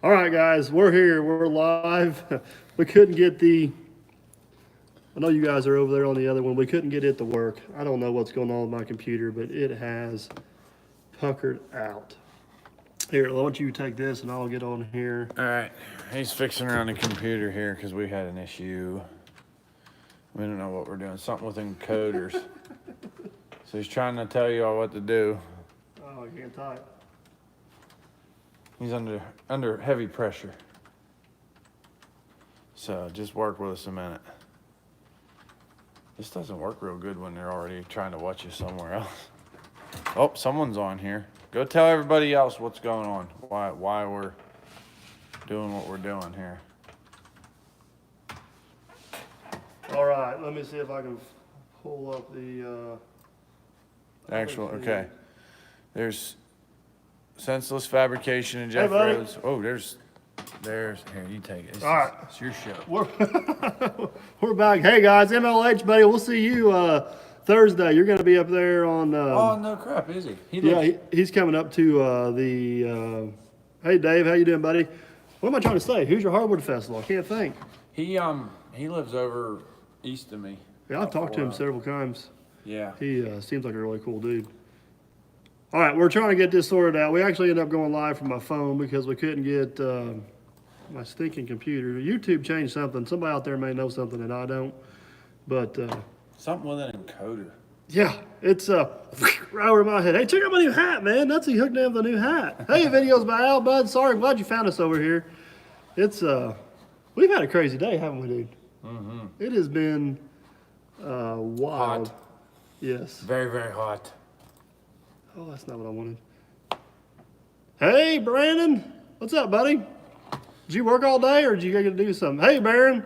All right, guys, we're here. We're live. We couldn't get I know you guys are over there on the other one. We couldn't get it to work. I don't know what's going on with my computer, but it has puckered out. Here, why don't you take this and I'll get on here. All right, he's fixing around the computer here because we had an issue. We don't know what we're doing. Something with encoders. So he's trying to tell you all what to do. Oh, I can't type. He's under heavy pressure. So just work with us a minute. This doesn't work real good when they're already trying to watch you somewhere else. Oh, someone's on here. Go tell everybody else what's going on. Why we're doing what we're doing here. All right, let me see if I can pull up the Okay. There's Senseless Fabrication and Hey, Jeff buddy. Rhodes. Oh, there's here, you take it. All right. It's your show. we're back. Hey guys, MLH buddy, we'll see you Thursday. You're going to be up there on. Oh, no crap, is he? Yeah, he's coming up to Hey Dave, how you doing, buddy? What am I trying to say? Who's your hardwood festival? I can't think. He lives over east of me. Yeah, I've talked to him several times. Yeah. He seems like a really cool dude. All right, we're trying to get this sorted out. We actually ended up going live from my phone because we couldn't get my stinking computer. YouTube changed something. Somebody out there may know something that I don't. But Something with an encoder. yeah, it's right over my head. Hey, check out my new hat, man. That's he hooked me up with a new hat. Hey, videos by Al, bud. Sorry, I'm glad you found us over here. It's we've had a crazy day, haven't we, dude? Mm-hmm. It has been wild. Hot. Yes. Very, very hot. Oh, that's not what I wanted. Hey, Brandon. What's up, buddy? Did you work all day or did you go to do something? Hey, Baron.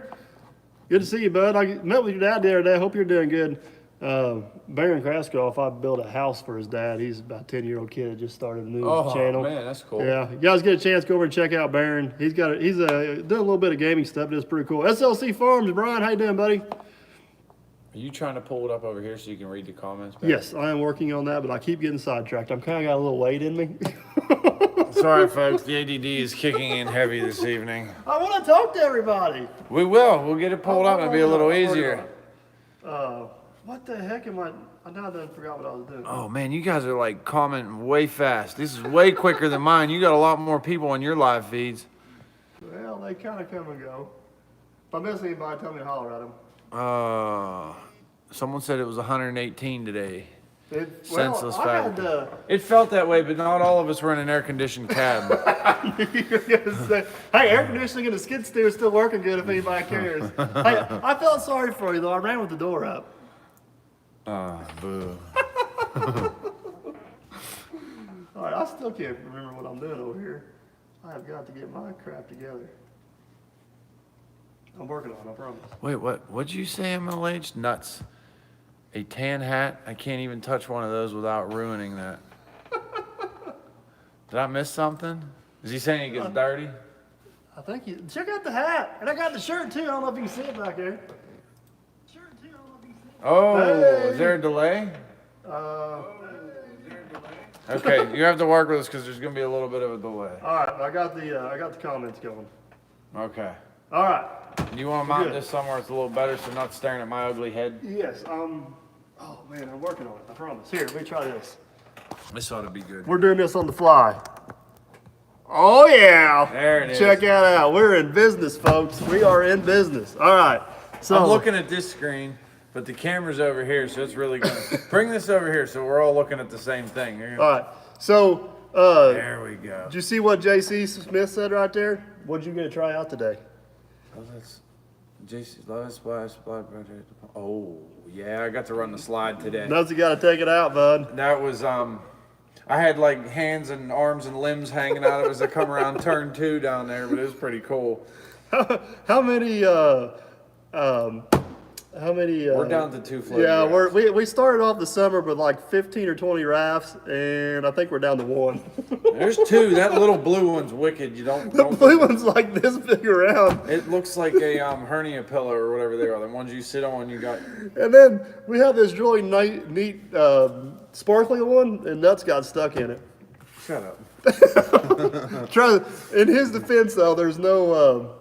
Good to see you, bud. I met with your dad the other day. Hope you're doing good. Baron Kraskoff, I built a house for his dad. He's about a 10-year-old kid that just started a new channel. Man, that's cool. Yeah, you guys get a chance, go over and check out Baron. He's doing a little bit of gaming stuff. It's pretty cool. SLC Farms, Brian, how you doing, buddy? Are you trying to pull it up over here so you can read the comments back? Yes, I am working on that, but I keep getting sidetracked. I'm kind of got a little weight in me. Sorry, folks. The ADD is kicking in heavy this evening. I want to talk to everybody. We will. We'll get it pulled up and it'll be a little easier. What the heck am I now done forgot what I was doing. Oh, man, you guys are like commenting way fast. This is way quicker than mine. You got a lot more people on your live feeds. Well, they kind of come and go. If I miss anybody, tell me to holler at them. Someone said it was 118 today. Senseless I fact. had, It felt that way, but not all of us were in an air-conditioned cab. you're gonna say, hey, air conditioning and the skid steer is still working good if anybody cares. Hey, I felt sorry for you though. I ran with the door up. Boo. All right, I still can't remember what I'm doing over here. I have got to get my crap together. I'm working on it, I promise. Wait, what'd you say, MLH? Nuts. A tan hat? I can't even touch one of those without ruining that. Did I miss something? Is he saying it gets dirty? I think you check out the hat, and I got the shirt too. I don't know if you can see it back there. Shirt too. I don't know if you can see it. Oh, Hey. is there a delay? Okay, you have to work with us because there's going to be a little bit of a delay. All right, I got the comments going. Okay. All right. You want to mount Good. this somewhere it's a little better so not staring at my ugly head? Yes. Oh man, I'm working on it. I promise. Here, let me try this. This ought to be good. We're doing this on the fly. Oh yeah. There it is. Check that out. We're in business, folks. We are in business. All right. So I'm looking at this screen, but the camera's over here, so it's really good. Bring this over here so we're all looking at the same thing. Here. All right. So There we go. did you see what J.C. Smith said right there? What you gonna try out today? Oh, that's JC Love Splash Splat Project. Oh, yeah, I got to run the slide today. Nuts, you gotta take it out, bud. That was I had like hands and arms and limbs hanging out of it as I come around turn 2 down there, but it was pretty cool. How many? We're down to 2 floating Yeah, rafts. we started off the summer with like 15 or 20 rafts, and I think we're down to 1. There's 2. That little blue one's wicked. You don't. The blue one's like this big around. It looks like a hernia pillow or whatever they are. The ones you sit on, you got. And then we have this really neat sparkly one, and nuts got stuck in it. Shut up. In his defense, though, there's no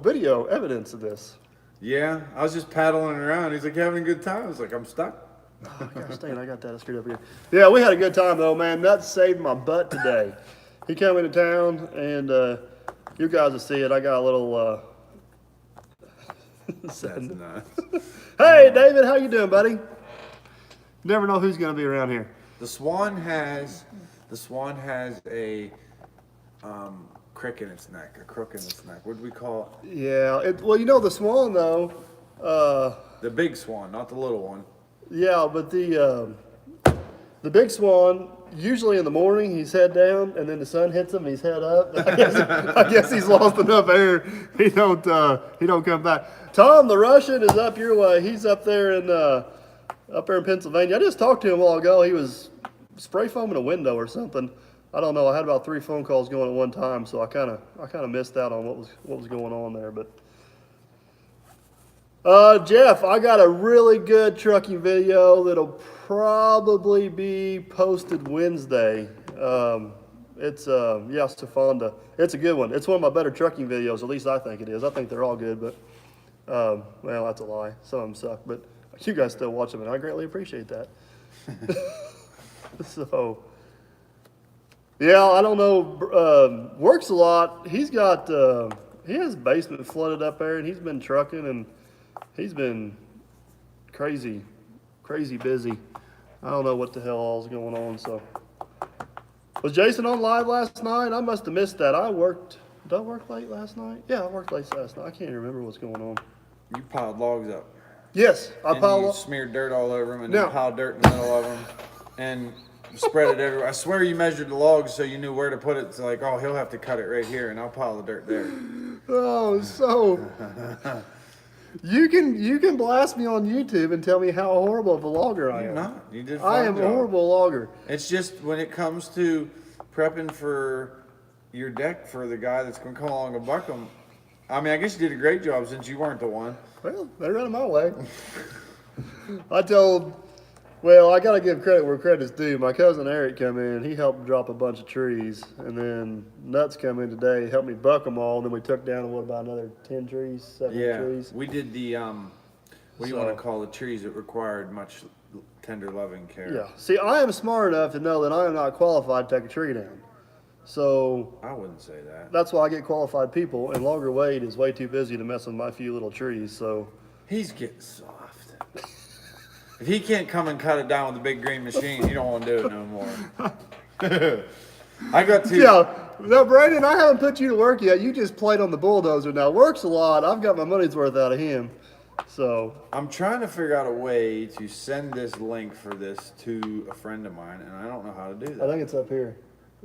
video evidence of this. Yeah, I was just paddling around. He's like, having a good time. I was like, I'm stuck. Oh, gosh dang, I got that screwed up here. Yeah, we had a good time, though, man. Nuts saved my butt today. He came into town, and you guys will see it. I got a little... That's nuts. Hey, David, how you doing, buddy? Never know who's going to be around here. The Swan has a crick in its neck, a crook in its neck. What do we call it? Yeah, well, you know, the Swan, though, The big Swan, not the little one. yeah, but the big Swan, usually in the morning, he's head down, and then the sun hits him, he's head up. I guess he's lost enough air. He don't come back. Tom, the Russian, is up your way. He's up there in Pennsylvania. I just talked to him a while ago. He was spray foaming a window or something. I don't know. I had about 3 phone calls going at one time, so I kind of missed out on what was going on there. But Jeff, I got a really good trucking video that'll probably be posted Wednesday. It's Stefonda. It's a good one. It's one of my better trucking videos. At least I think it is. I think they're all good, but well, that's a lie. Some of them suck, but you guys still watch them, and I greatly appreciate that. So, yeah, I don't know. Works a lot. He has his basement flooded up there, and he's been trucking, and he's been crazy busy. I don't know what the hell all's going on. So, was Jason on live last night? I must have missed that. Did I work late last night? Yeah, I worked late last night. I can't even remember what's going on. You piled logs up. Yes, I piled You up. smeared dirt all over them, and Now- then piled dirt in the middle of them, and spread it everywhere. I swear you measured the logs so you knew where to put it. It's like, oh, he'll have to cut it right here, and I'll pile the dirt there. Oh, so you can blast me on YouTube and tell me how horrible of a logger I You're am. not. You did. I fine am a job. horrible logger. It's just when it comes to prepping for your deck for the guy that's going to come along and buck them. I mean, I guess you did a great job since you weren't the one. Well, they run it my way. I got to give credit where credit's due. My cousin Eric come in. He helped drop a bunch of trees. And then Nuts come in today, helped me buck them all. And then we took down, about another 10 trees, 7 trees. We did the, what do you want to call the trees that required much tender loving care? Yeah. See, I am smart enough to know that I am not qualified to take a tree down. So I wouldn't say that. that's why I get qualified people. And Logger Wade is way too busy to mess with my few little trees. So He's getting soft. If he can't come and cut it down with a big green machine, you don't want to do it no more. I got to. yeah, no, Brandon, I haven't put you to work yet. You just played on the bulldozer. Now works a lot. I've got my money's worth out of him. So I'm trying to figure out a way to send this link for this to a friend of mine, and I don't know how to do I that. think it's up here.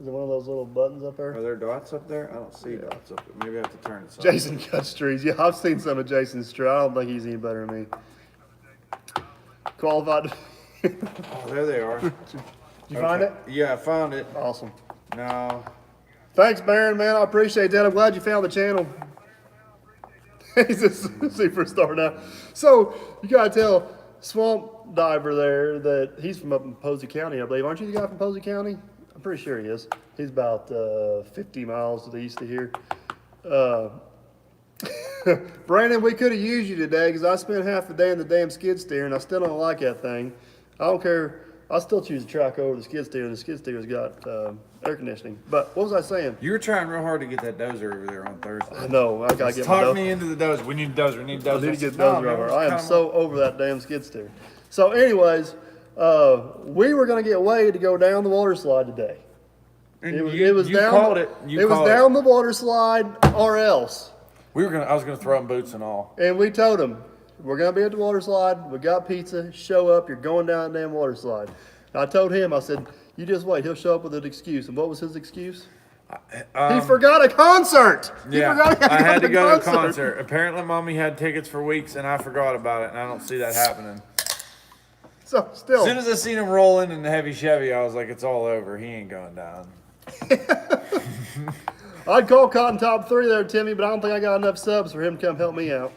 Is it one of those little buttons up Are there? there dots up there? I don't see dots up there. Maybe I have to turn it. Something. Jason cuts trees. Yeah, I've seen some of Jason's trees. I don't think he's any better than me. Qualified. Oh, there they are. Did you find it? Yeah, I found it. Awesome. No. Thanks, Baron, man. I appreciate that. I'm glad you found the channel. He's a superstar now. So, you got to tell Swamp Diver there that he's from up in Posey County, I believe. Aren't you the guy from Posey County? I'm pretty sure he is. He's about 50 miles to the east of here. Brandon, we could have used you today because I spent half the day in the damn skid steer and I still don't like that thing. I don't care. I still choose the track over the skid steer, and the skid steer's got air conditioning. But what was I saying? You were trying real hard to get that dozer over there on Thursday. I know. I gotta get my Talk dozer. me into the dozer. We need a dozer. We need a I dozer. need to get No, dozer man, over. just I am kinda so over that damn skid steer. So, anyways, we were gonna get Wade to go down the water slide today. And It was, you, it was you down. called it. it was down the water slide, or else. I was gonna throw him boots and all. And we told him, we're going to be at the water slide. We got pizza. Show up. You're going down the damn water slide. And I told him, I said, you just wait. He'll show up with an excuse. And what was his excuse? He forgot a concert. He Yeah, forgot I had to go to a concert. Apparently, Mommy had tickets for weeks, and I forgot about it, and I don't see that happening. So, still. As soon as I seen him rolling in the heavy Chevy, I was like, it's all over. He ain't going down. I'd call Cotton Top 3 there, Timmy, but I don't think I got enough subs for him to come help me out.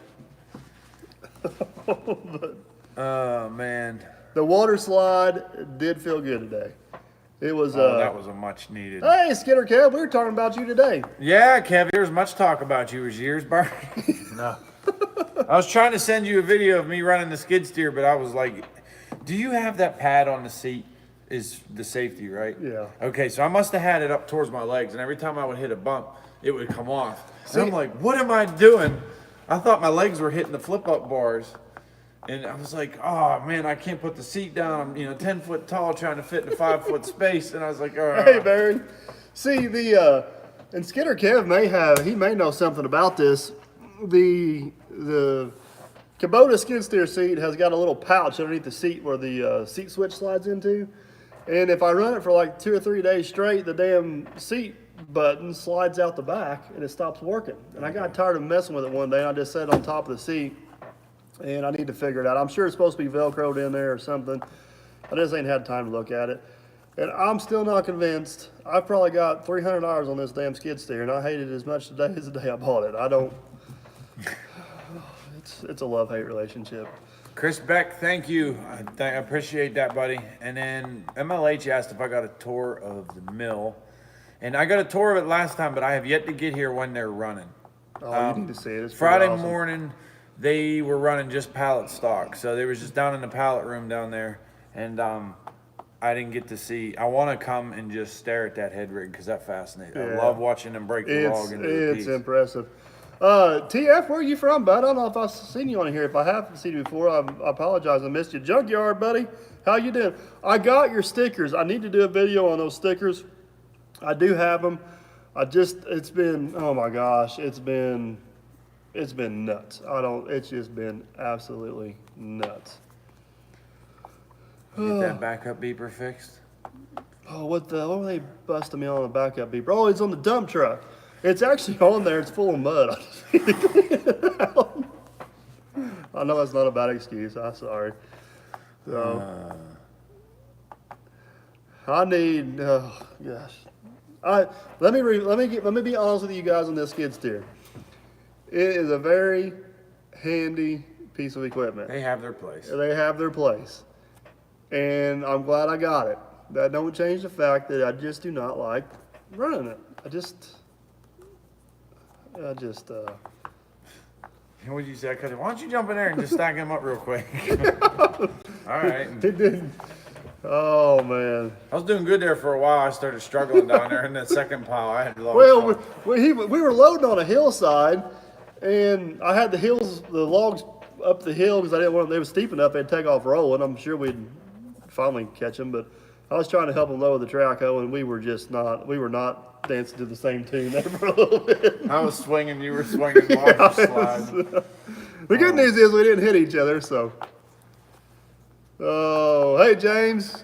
But Oh, man. the water slide did feel good today. It was, that was a much needed. hey, Skinner Kev, we were talking about you today. Yeah, Kev, there's much talk about you as years, Bart. No. I was trying to send you a video of me running the skid steer, but I was like, do you have that pad on the seat? Is the safety, right? Yeah. Okay, so I must have had it up towards my legs, and every time I would hit a bump, it would come off. And I'm like, what am I doing? I thought my legs were hitting the flip-up bars. And I was like, oh, man, I can't put the seat down. I'm, 10 foot tall trying to fit in a 5 foot space. And I was like, oh. Hey, Barry. See, and Skinner Kev he may know something about this. The Kubota skid steer seat has got a little pouch underneath the seat where the seat switch slides into. And if I run it for like 2 or 3 days straight, the damn seat button slides out the back and it stops working. And I got tired of messing with it one day. And I just sat on top of the seat, and I need to figure it out. I'm sure it's supposed to be Velcroed in there or something. I just ain't had time to look at it. And I'm still not convinced. I've probably got $300 on this damn skid steer, and I hate it as much today as the day I bought it. I don't. It's a love-hate relationship. Chris Beck, thank you. I appreciate that, buddy. And then MLH asked if I got a tour of the mill. And I got a tour of it last time, but I have yet to get here when they're running. Oh, you need to see it. It's Friday awesome. morning, they were running just pallet stock. So they was just down in the pallet room down there. And I didn't get to see. I want to come and just stare at that head rig because that fascinates. Yeah. I love watching them break the log into the piece. It's impressive. TF, where are you from, bud? I don't know if I've seen you on here. If I haven't seen you before, I apologize. I missed you. Junkyard, buddy. How you doing? I got your stickers. I need to do a video on those stickers. I do have them. It's been, oh my gosh, it's been nuts. It's just been absolutely nuts. Get that backup beeper fixed? Oh, what were they busting me on the backup beeper? Oh, it's on the dump truck. It's actually on there. It's full of mud. I just need to clean it out. I know that's not a bad excuse. I'm sorry. So, I need. Oh gosh. Let me be honest with you guys on this skid steer. It is a very handy piece of equipment. They have their place. They have their place, and I'm glad I got it. That don't change the fact that I just do not like running it. I just. What did you say? Why don't you jump in there and just stack them up real quick? All right. It didn't. Oh man. I was doing good there for a while. I started struggling down there in that second pile. I had to load. Well, we were loading on a hillside, and I had the logs up the hill because I didn't want them. They were steep enough. They'd take off rolling. I'm sure we'd finally catch them, but I was trying to help them lower the traco, and we were not dancing to the same tune there for a little bit. I was swinging, you were swinging, logs were sliding. The good news is we didn't hit each other, so. Oh, hey James.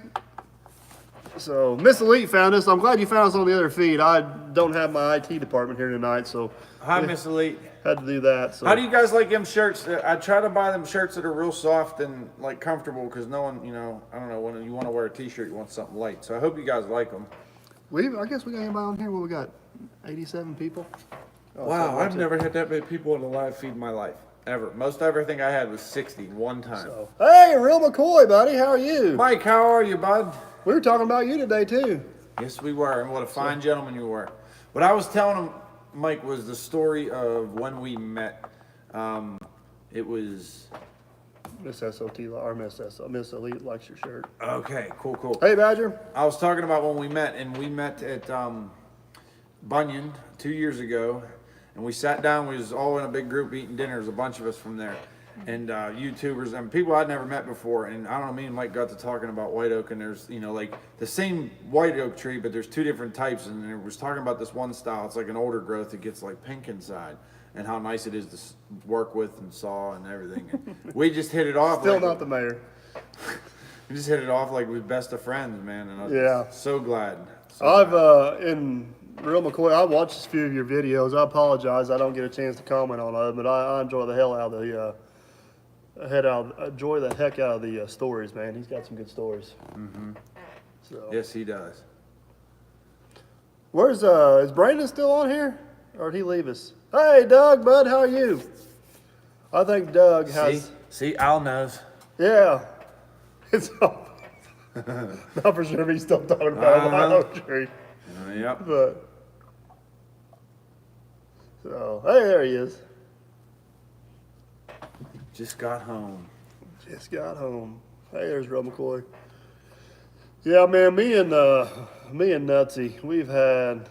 So Miss Elite found us. I'm glad you found us on the other feed. I don't have my IT department here tonight, so. Hi, Miss Elite. Had to do that. So. How do you guys like them shirts? I try to buy them shirts that are real soft and like comfortable because no one, I don't know, when you want to wear a t-shirt, you want something light. So I hope you guys like them. I guess we got anybody on here. What we got? 87 people. Oh, Wow, so I've never had that many people on a live feed in my life. Ever. Most everything I had was 60 one time. So. Hey, Real McCoy, buddy. How are you? Mike, how are you, bud? We were talking about you today, too. Yes, we were. And what a fine gentleman you were. What I was telling him, Mike, was the story of when we met. It was... Miss SOT, or Miss Elite likes your shirt. Okay, cool. Hey, Badger. I was talking about when we met, and we met at Bunyan 2 years ago, and we sat down. We was all in a big group eating dinner. There's a bunch of us from there, and YouTubers and people I'd never met before. And I don't know, me and Mike got to talking about white oak, and there's like the same white oak tree, but there's two different types. And it was talking about this one style. It's like an older growth. It gets like pink inside. And how nice it is to work with and saw and everything. And we just hit it off. Still not the mayor. We just hit it off like we're best of friends, man. And I was so glad. In Real McCoy, I watched a few of your videos. I apologize. I don't get a chance to comment on them, but I enjoy the hell out of enjoy the heck out of the stories, man. He's got some good stories. Mm-hmm. So. Yes, he does. Is Brandon still on here? Or did he leave us? Hey, Doug, bud, how are you? I think Doug has... See, Al knows. Yeah. It's all... Not for sure if he's still talking about a live oak tree. Yep. But so hey, there he is. Just got home. Just got home. Hey, there's Rob McCoy. Yeah, man, me and Nutsy, we've had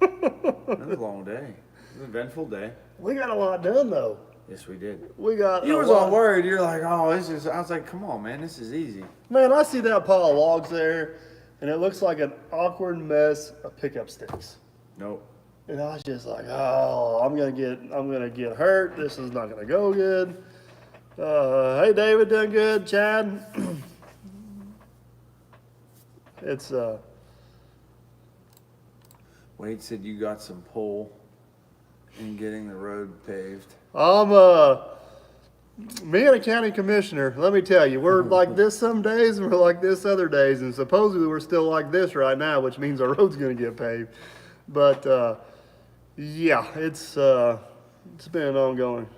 It was a long day. It was an eventful day. we got a lot done though. Yes, we did. We got You a was lot. all worried. You're like, oh, this is. I was like, come on, man, this is easy. Man, I see that pile of logs there, and it looks like an awkward mess of pickup sticks. Nope. And I was just like, oh, I'm gonna get hurt. This is not gonna go good. Hey, David, doing good? Chad, it's Wade said you got some pull in getting the road paved. I'm me and a county commissioner. Let me tell you, we're like this some days, and we're like this other days, and supposedly we're still like this right now, which means our road's gonna get paved. But yeah, it's been ongoing.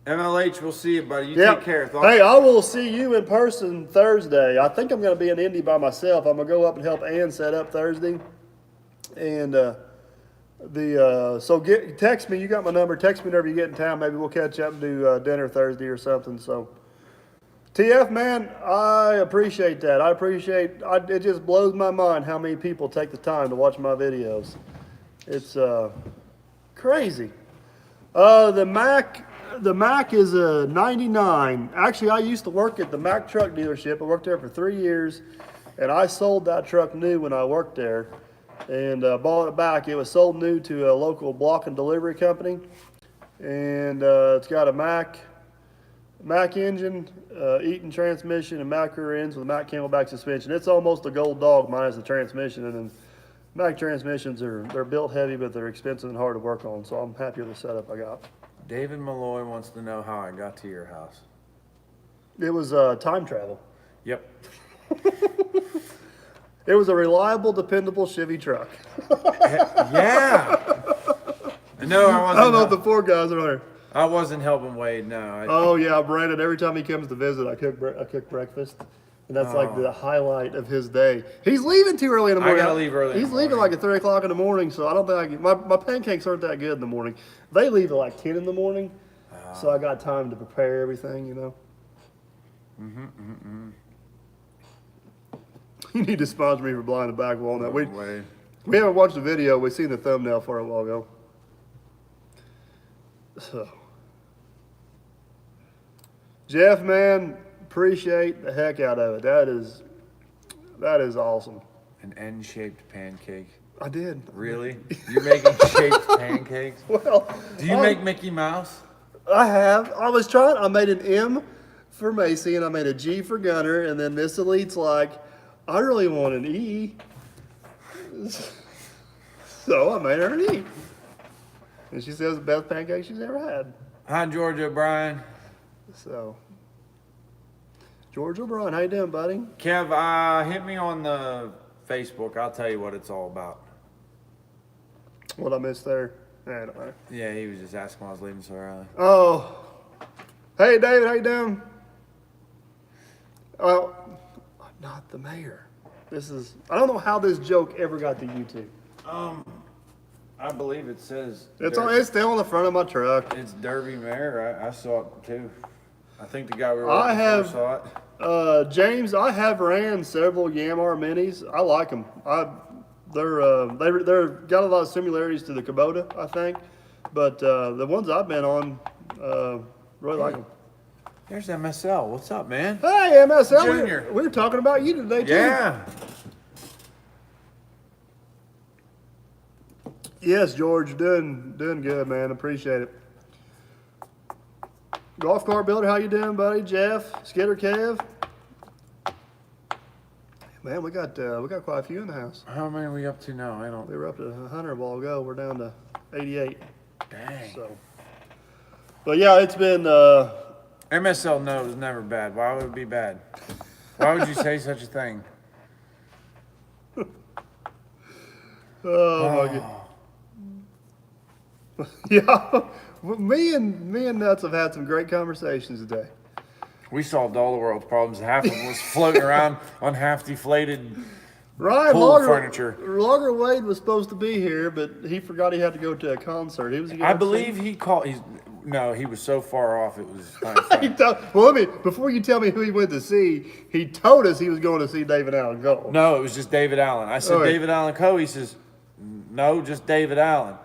MLH, we'll see you, buddy. You Yep. take care. Hey, I will see you in person Thursday. I think I'm going to be in Indy by myself. I'm going to go up and help Ann set up Thursday. And so text me. You got my number. Text me whenever you get in town. Maybe we'll catch up and do dinner Thursday or something. So TF, man, I appreciate that. It just blows my mind how many people take the time to watch my videos. It's crazy. The Mac is a 99. Actually, I used to work at the Mac truck dealership. I worked there for 3 years, and I sold that truck new when I worked there, and bought it back. It was sold new to a local block and delivery company, and it's got a Mac engine, Eaton transmission, and Mac rear ends with a Mac Camelback suspension. It's almost a gold dog minus the transmission, and then Mac transmissions they're built heavy, but they're expensive and hard to work on. So I'm happy with the setup I got. David Malloy wants to know how I got to your house. It was time travel. Yep. It was a reliable, dependable Chevy truck. Yeah. No, I wasn't. I don't know if the four guys are there. I wasn't helping Wade. No. Oh yeah, Brandon. Every time he comes to visit, I cook breakfast, and that's like the highlight of his day. He's leaving too early in the morning. gotta leave early in He's the leaving morning. like at 3 o'clock in the morning, so I don't think my pancakes aren't that good in the morning. They leave at like 10 in the morning, so I got time to prepare everything. You know. You need to sponsor me for Blind the Back Walnut. Wade. We haven't watched the video. We've seen the thumbnail for a while ago. So, Jeff, man, appreciate the heck out of it. That is awesome. An N-shaped pancake. I did. Really? You're making shaped pancakes? Well, Do you make Mickey Mouse? I have. I made an M for Macy, and I made a G for Gunner, and then Miss Elite's like, I really want an E. So I made her an E. And she says the best pancake she's ever had. Hi, George O'Brien. So, George O'Brien, how you doing, buddy? Kev, hit me on the Facebook. I'll tell you what it's all about. What I missed there? I don't know. Yeah, he was just asking why I was leaving so early. Oh, hey David, how you doing? Oh, not the mayor. I don't know how this joke ever got to YouTube. I believe it says It's still on the front of my truck. It's Derby Mayor. I saw it too. I think the guy we were I looking have- for saw it. James, I have ran several Yamar minis. I like them. They're got a lot of similarities to the Kubota, I think, but the ones I've been on, really like them. There's MSL. What's up, man? Hey, MSL, Junior. we were talking about you today too. Yeah. Yes, George, doing good, man. Appreciate it. Golf cart builder, how you doing, buddy? Jeff, Skidder, Kev. Man, we got quite a few in the house. How many are we up to now? I don't. We were up to 100 a while ago. We're down to 88. Dang. So, but yeah, it's been. MSL no is never bad. Why would it be bad? Why would you say such a thing? Oh my god. Yeah, me and Nuts have had some great conversations today. We solved all the world's problems. Half of them was floating around on half deflated Ryan pool furniture. Logger Wade was supposed to be here, but he forgot he had to go to a concert. He was. I believe he called. No, he was so far off. It was kind of funny. Well, before you tell me who he went to see, he told us he was going to see David Allen Cole. No, it was just David Allen. I said, All right. David Allen Coe. He says, no, just David Allen.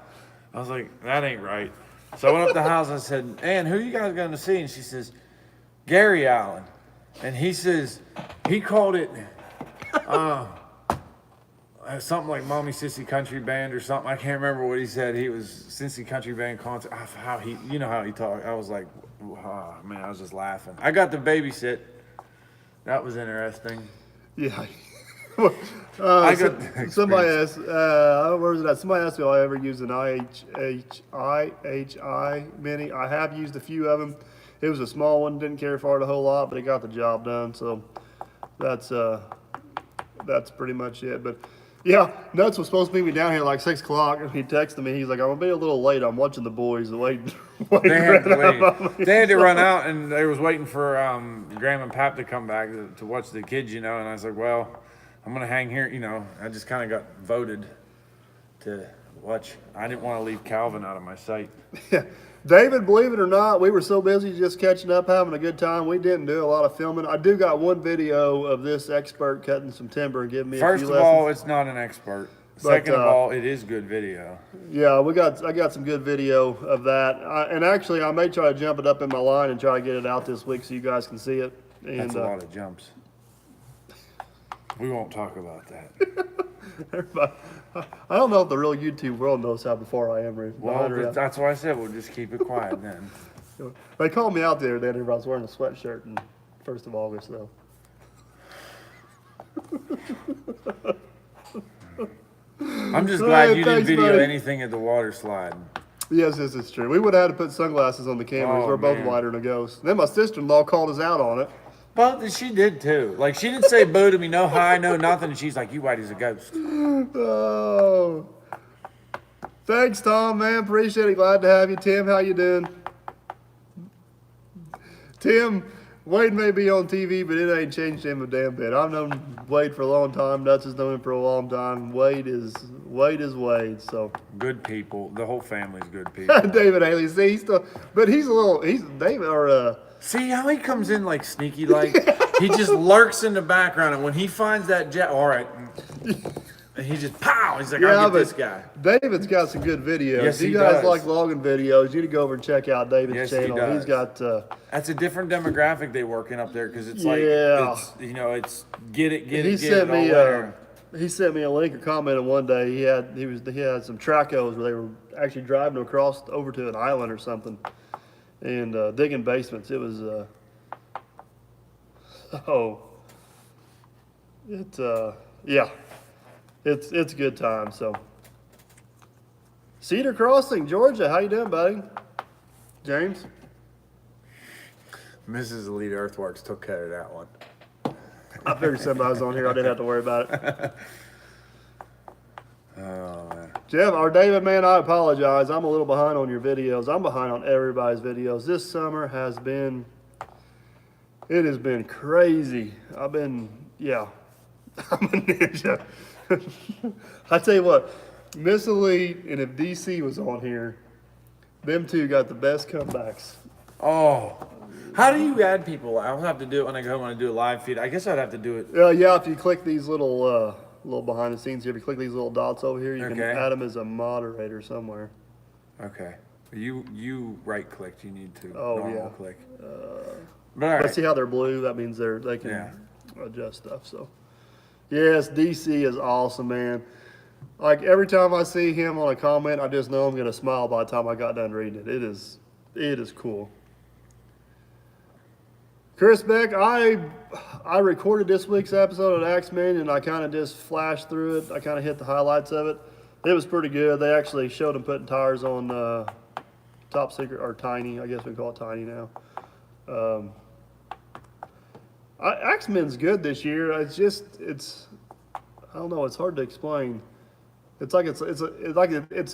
I was like, that ain't right. So I went up to the house and I said, Ann, who you guys going to see? And she says, Gary Allen. And he says, he called it something like Mommy Sissy Country Band or something. I can't remember what he said. He was Sissy Country Band concert. How he talked. I was like, oh, man, I was just laughing. I got to babysit. That was interesting. Yeah. I got somebody asked, where was it at? Somebody asked me if I ever used an IHI Mini. I have used a few of them. It was a small one, didn't care for it a whole lot, but it got the job done. So that's pretty much it. But yeah, Nuts was supposed to meet me down here at like 6 o'clock, and he texted me. He's like, "I'm gonna be a little late. I'm watching the boys." They had to run out, and they was waiting for Graham and Pap to come back to watch the kids, And I was like, "Well, I'm gonna hang here." I just kind of got voted to watch. I didn't want to leave Calvin out of my sight. Yeah. David, believe it or not, we were so busy just catching up, having a good time. We didn't do a lot of filming. I do got one video of this expert cutting some timber and giving me a few lessons. First of all, it's not an expert. Second of all, it is good video. Yeah, I got some good video of that. And actually, I may try to jump it up in my line and try to get it out this week so you guys can see it. And, that's a lot of jumps. We won't talk about that. Everybody, I don't know if the real YouTube world knows how before I am. Well, that's why I said we'll just keep it quiet then. They called me out the other day and everybody was wearing a sweatshirt on 1st of August, though. I'm just glad you didn't thanks, video buddy. anything at the water slide. Yes, this is true. We would have had to put sunglasses on the cameras. Oh, We're both man. whiter than a ghost. Then my sister-in-law called us out on it. Well, she did too. Like, she didn't say boo to me, no hi, no nothing. And she's like, you white as a ghost. Oh. Thanks, Tom, man. Appreciate it. Glad to have you. Tim, how you doing? Tim, Wade may be on TV, but it ain't changed him a damn bit. I've known Wade for a long time. Nuts has known him for a long time. Wade is Wade, so. Good people. The whole family's good people. David Haley, see, he's David, or, See how he comes in like sneaky like? He just lurks in the background, and when he finds that jet, all right. And he just, pow, he's like, I'll get this guy. David's got some good videos. Yes, you he guys does. like logging videos, you need to go over and check out David's Yes, he channel. does. He's got, That's a different demographic they work in up there, because it's like, Yeah. it's get it, he get sent it all me there. he sent me a link or commented one day. He had some Tracos where they were actually driving across over to an island or something and digging basements. It was it's a good time. So Cedar Crossing, Georgia, how you doing, buddy? James? Mrs. Elite Earthworks took care of that one. I figured somebody was on here. I didn't have to worry about it. Oh, man. Jeff, or David, man, I apologize. I'm a little behind on your videos. I'm behind on everybody's videos. This summer has been crazy. I'm a ninja. I tell you what, Miss Elite and if DC was on here, them two got the best comebacks. Oh, how do you add people? I'll have to do it when I go home and do a live feed. I guess I'd have to do it. Yeah, if you click these little behind the scenes here, if you click these little dots over here, you can Okay. add them as a moderator somewhere. Okay. You right clicked. You need to Oh, normal yeah. click. But all But right. see how they're blue? That means they can Yeah. adjust stuff. So, yes, DC is awesome, man. Like every time I see him on a comment, I just know I'm gonna smile by the time I got done reading it. It is cool. Chris Beck, I recorded this week's episode of Axeman and I kind of just flashed through it. I kind of hit the highlights of it. It was pretty good. They actually showed him putting tires on Top Secret or Tiny. I guess we call it Tiny now. Axeman's good this year. I don't know. It's hard to explain. It's a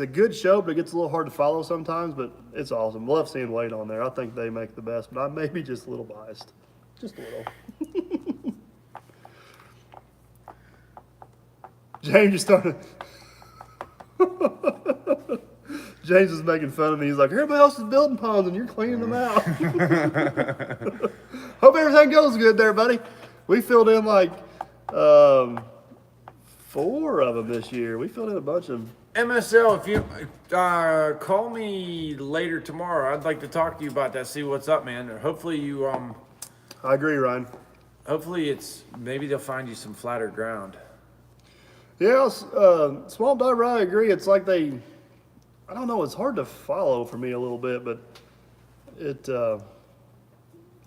good show, but it gets a little hard to follow sometimes. But it's awesome. Love seeing Wade on there. I think they make the best, but I may be just a little biased. Just a little. James is starting. James is making fun of me. He's like, everybody else is building ponds and you're cleaning them out. Hope everything goes good there, buddy. We filled in like 4 of them this year. We filled in a bunch of them. MSL, if you call me later tomorrow, I'd like to talk to you about that. See what's up, man. Hopefully you I agree, Ryan. Hopefully maybe they'll find you some flatter ground. Yeah, Small Diver, I agree. It's like I don't know, it's hard to follow for me a little bit, but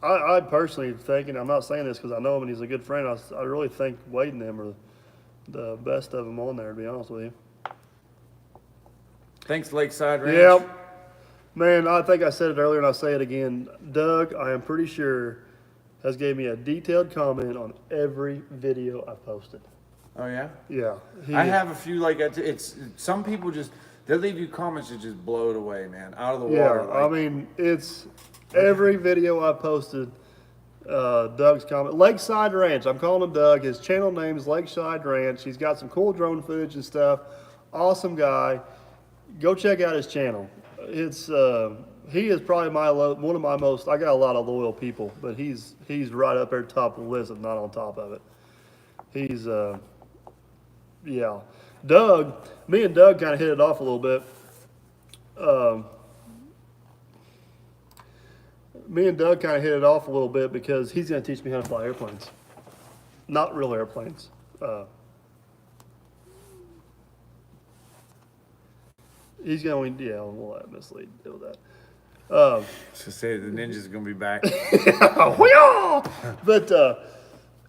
I personally think, and I'm not saying this because I know him and he's a good friend, I really think Wade and them are the best of them on there, to be honest with you. Thanks, Lakeside Ranch. Yep. Man, I think I said it earlier and I'll say it again. Doug, I am pretty sure, has gave me a detailed comment on every video I posted. Oh, yeah? Yeah. I have a few, like, it's some people they leave you comments that just blow it away, man, out of the water. Yeah, I mean, it's every video I posted, Doug's comment. Lakeside Ranch, I'm calling him Doug. His channel name is Lakeside Ranch. He's got some cool drone footage and stuff. Awesome guy. Go check out his channel. It's he is probably one of my most. I got a lot of loyal people, but he's right up there top of the list, if not on top of it. He's yeah. Doug, me and Doug kind of hit it off a little bit. Me and Doug kind of hit it off a little bit because he's going to teach me how to fly airplanes, not real airplanes. He's going, yeah, we'll let mislead deal with that. So say the ninja's gonna be back. But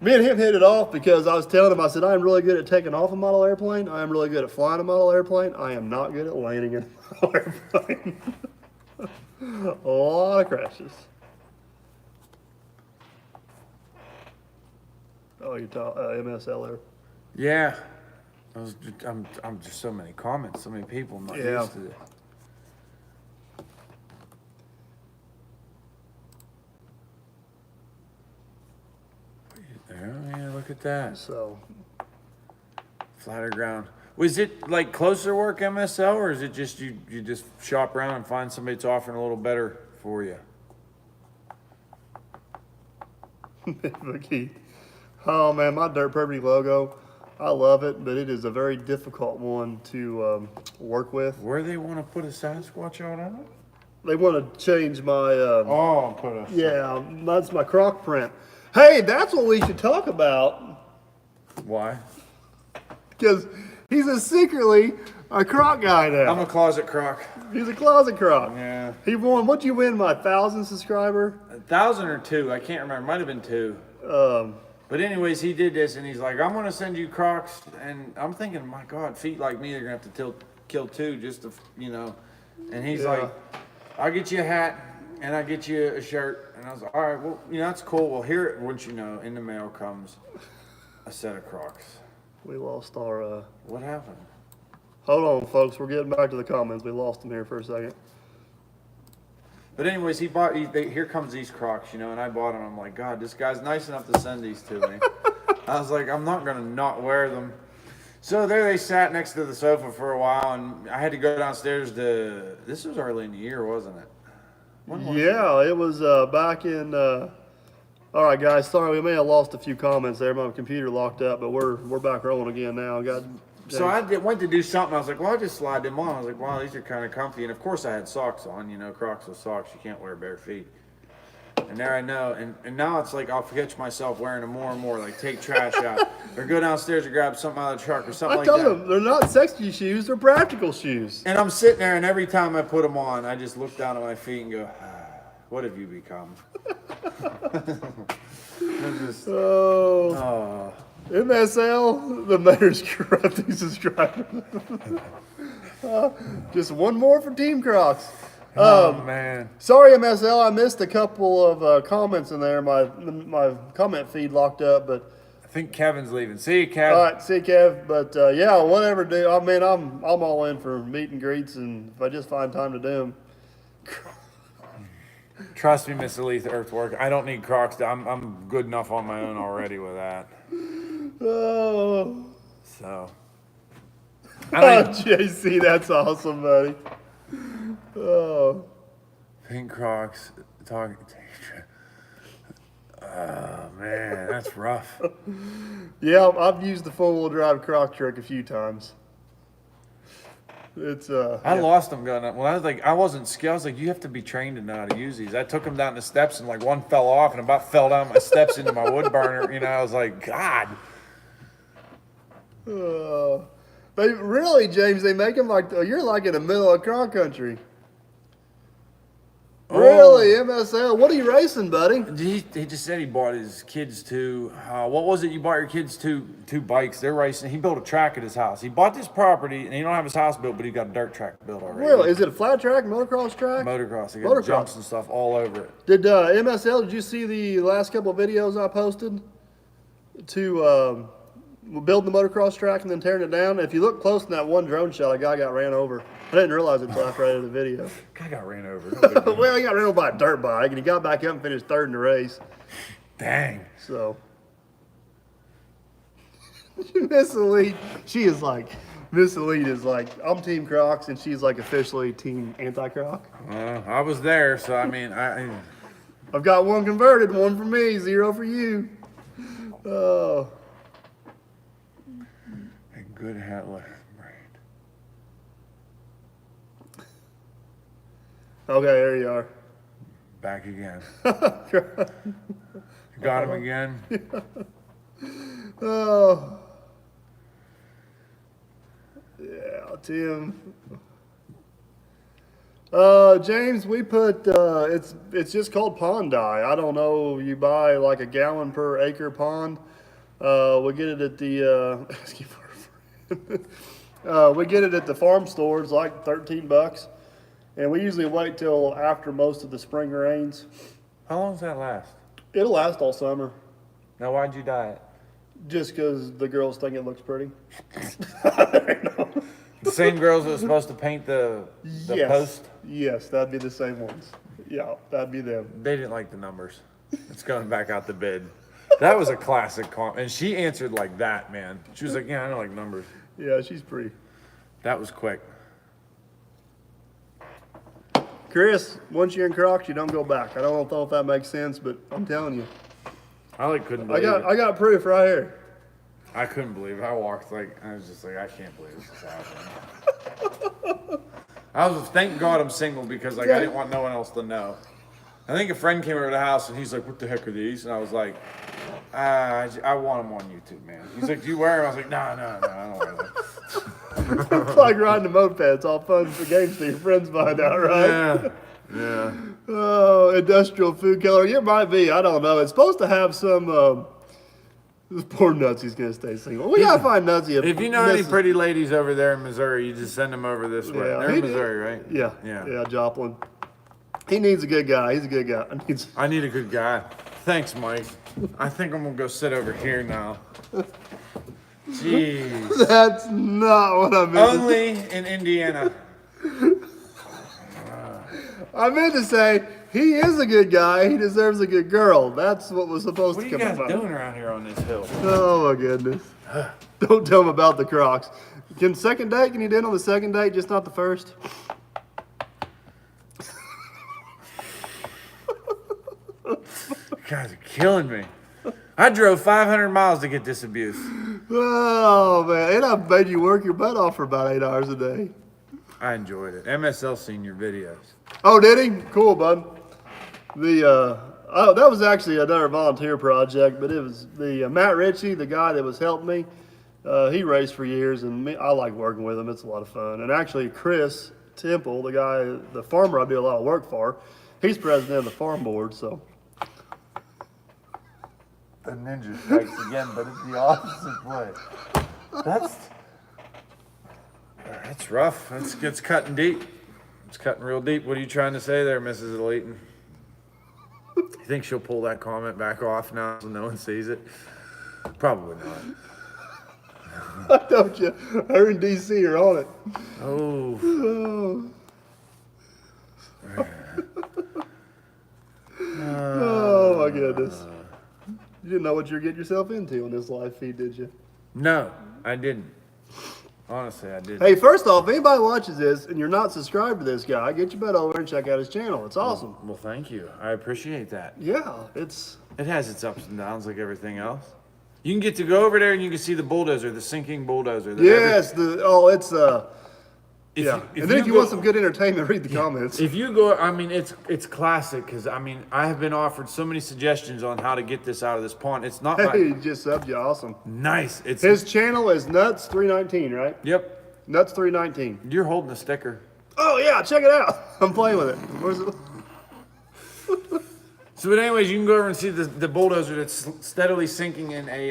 me and him hit it off because I was telling him, I said, I'm really good at taking off a model airplane. I am really good at flying a model airplane. I am not good at landing in a model airplane. A lot of crashes. Oh, you're talking MSL there. Yeah. I'm just so many comments, so many people. I'm not used to it. Yeah, look at that. So, Flatter ground. Was it like closer work MSL, or is it just you just shop around and find somebody that's offering a little better for you? Vicky. Oh man, my Dirt Perfect logo, I love it, but it is a very difficult one to work with. Where they want to put a Sasquatch out on it? They want to change my, Put a... yeah, that's my croc print. Hey, that's what we should talk about, Why? because he's secretly a croc guy now. I'm a closet croc. He's a closet croc. Yeah. He won, what'd you win, my 1,000 subscriber? 1,000 or 2, I can't remember. Might have been 2. But anyways, he did this, and he's like, I'm going to send you Crocs. And I'm thinking, my God, feet like me, they're going to have to kill 2 just to, you know. And he's like, I'll get you a hat, and I'll get you a shirt. And I was like, all right, well, you know, that's cool. Well, here, once you know, in the mail comes a set of Crocs. We lost our, What happened? hold on, folks. We're getting back to the comments. We lost them here for a second. But anyways, here comes these Crocs, you know, and I bought them. I'm like, God, this guy's nice enough to send these to me. I was like, I'm not going to not wear them. So there they sat next to the sofa for a while, and I had to go downstairs this was early in the year, wasn't it? When was It was back in, all right, guys, sorry, we may have lost a few comments there. My computer locked up, but we're back rolling again now. So I went to do something. I was like, well, I'll just slide them on. I was like, wow, these are kind of comfy. And of course I had socks on, you know, Crocs with socks. You can't wear bare feet. And there I know. And now it's like I'll catch myself wearing them more and more, like take trash out or go downstairs and grab something out of the truck or something I like told that. them, they're not sexy shoes, they're practical shoes. And I'm sitting there, and every time I put them on, I just look down at my feet and go, what have you become? MSL, the mayor's corrupting subscribers. Just one more for Team Crocs. Oh, man. Sorry, MSL, I missed a couple of comments in there. My comment feed locked up, but I think Kevin's leaving. See you, Kev. all right, see you, Kev. But yeah, whatever, dude. I mean, I'm all in for meet and greets, and if I just find time to do them. Trust me, Miss Elite Earthwork. I don't need Crocs. I'm good enough on my own already with that. Oh. So. Oh, JC, that's awesome, buddy. Oh. Pink Crocs. Talking. Oh man, that's rough. Yeah, I've used the 4-wheel drive Croc trick a few times. It's I lost them going up. When I was like, I wasn't skilled. I was like, you have to be trained to know how to use these. I took them down the steps and like one fell off and about fell down my steps into my wood burner. You know, I was like, God. They really, James, they make them like you're like in the middle of cross country. Oh. Really, MSL? What are you racing, buddy? He just said he bought his kids two. What was it? You bought your kids two bikes. They're racing. He built a track at his house. He bought this property and he don't have his house built, but he got a dirt track built already. Really? Is it a flat track, motocross track? Motocross. He got jumps and stuff all over it. Did MSL? Did you see the last couple of videos I posted to building the motocross track and then tearing it down? If you look close in that one drone shot, a guy got ran over. I didn't realize it until after I edited the video. Guy got ran over. Well, he got ran over by a dirt bike, and he got back up and finished third in the race. Dang. So, Miss Elite, Miss Elite is like, I'm Team Crocs, and she's like officially Team Anti-Croc. I was there, so I mean, I've got one converted, one for me, 0 for you. Oh. A good hat brand. Okay, there you are. Back again. Got him again. Oh. Yeah, Tim. James, we put it's just called pond dye. I don't know. You buy like a gallon per acre pond. We get it at the we get it at the farm stores, like $13, and we usually wait till after most of the spring rains. How long does that last? It'll last all summer. Now, why'd you dye it? Just because the girls think it looks pretty. The same girls that were supposed to paint the Yes. post? Yes, that'd be the same ones. Yeah, that'd be them. They didn't like the numbers. It's going back out the bid. That was a classic comment. And she answered like that, man. She was like, yeah, I don't like numbers. Yeah, she's pretty. That was quick. Chris, once you're in Crocs, you don't go back. I don't know if that makes sense, but I'm telling you. I couldn't believe it. I got proof right here. I couldn't believe it. I walked I was just like, I can't believe this is happening. Thank God I'm single because I didn't want no one else to know. I think a friend came over to the house and he's like, what the heck are these? And I was like, I want them on YouTube, man. He's like, do you wear them? I was like, no, I don't wear them. It's like riding a moped. It's all fun for games till your friends find out, right? Yeah. Oh, industrial food color. It might be. I don't know. It's supposed to have some. This poor Nutsy's gonna stay single. We gotta find Nutsy. If you know any pretty ladies over there in Missouri, you just send them over this way. Yeah, They're in Missouri, right? Yeah, Joplin. He needs a good guy. He's a good guy. I need a good guy. Thanks, Mike. I think I'm gonna go sit over here now. Jeez. That's not what I meant. Only in Indiana. I meant to say he is a good guy. He deserves a good girl. That's what was supposed What are to you come guys about. doing around here on this hill? Oh my goodness! Don't tell him about the Crocs. Can you do it on the second date, just not the first? You guys are killing me. I drove 500 miles to get this abuse. Oh man, and I've made you work your butt off for about 8 hours a day. I enjoyed it. MSL seen your videos. Oh, did he? Cool, bud. That was actually another volunteer project, but it was the Matt Ritchie, the guy that was helping me. He raced for years, and I like working with him. It's a lot of fun. And actually, Chris Temple, the farmer I do a lot of work for, he's president of the farm board. So The ninja strikes again, but it's the opposite way. That's rough. It's cutting deep. It's cutting real deep. What are you trying to say there, Mrs. Elayton? You think she'll pull that comment back off now so no one sees it? Probably not. don't you? Her and DC are on it. Oh. Oh. Oh my goodness. You didn't know what you're getting yourself into on this live feed, did you? No, I didn't. Honestly, I didn't. Hey, first off, if anybody watches this and you're not subscribed to this guy, get your butt over and check out his channel. It's awesome. Well, thank you. I appreciate that. Yeah, it's It has its ups and downs like everything else. You can get to go over there and you can see the bulldozer, the sinking bulldozer. that yes. It's If yeah. you- if and then you if you go- want some good entertainment, read the comments. If you go, I mean, it's classic because I mean, I have been offered so many suggestions on how to get this out of this pond. It's not Hey, my, just subbed you. Awesome. nice. It's His channel is Nuts319, right? yep. Nuts319. You're holding a sticker. Oh yeah, check it out. I'm playing with it. Where's it? So, but anyways, you can go over and see the bulldozer that's steadily sinking in a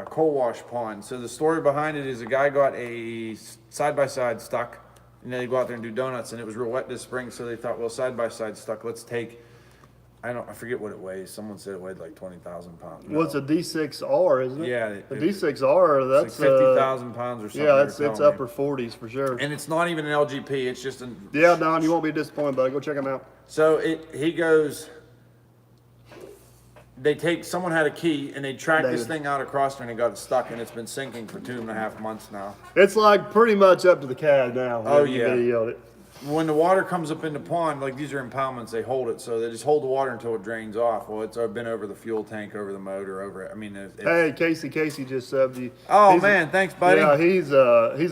coal wash pond. So the story behind it is a guy got a side by side stuck, and they go out there and do donuts, and it was real wet this spring, so they thought, well, side by side stuck. Let's take, I forget what it weighs. Someone said it weighed like 20,000 pounds. No. What's a D6R, isn't it? Yeah, A D6R. It's That's like 50,000 pounds or something. yeah, they it's were telling me. upper 40s for sure. And it's not even an LGP. It's just an. Yeah, Don, you won't be disappointed, buddy. Go check him out. So he goes. Someone had a key and they tracked this David. thing out across there and it got stuck and it's been sinking for 2.5 months now. It's like pretty much up to the CAD now. Oh, You yeah. videoed it. When the water comes up in the pond, like these are impoundments, they hold it, so they just hold the water until it drains off. Well, it's been over the fuel tank, over the motor, over it. I mean, Hey, Casey just subbed you. oh He's a- man, thanks, buddy. Yeah, he's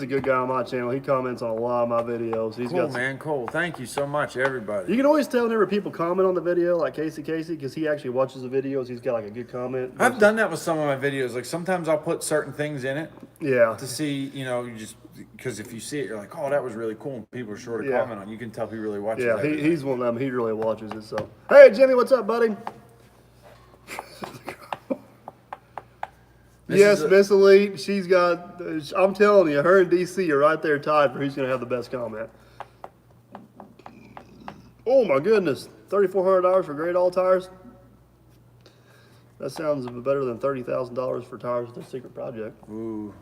a good guy on my channel. He comments on a lot of my videos. He's Cool, got man, cool. Thank you so much, everybody. You can always tell whenever people comment on the video, like Casey, because he actually watches the videos. He's got like a good comment. I've done that with some of my videos. Like sometimes I'll put certain things in it Yeah. to see, you just because if you see it, you're like, oh, that was really cool. And people are sure to Yeah. comment on. You can tell he really watches. Yeah, everything. he's one of them. He really watches it. So, hey, Jimmy, what's up, buddy? Yes, is a- Miss Elite. She's got. I'm telling you, her and DC are right there tied for who's going to have the best comment. Oh my goodness, $3,400 for Great All tires. That sounds better than $30,000 for tires with their secret project. Ooh,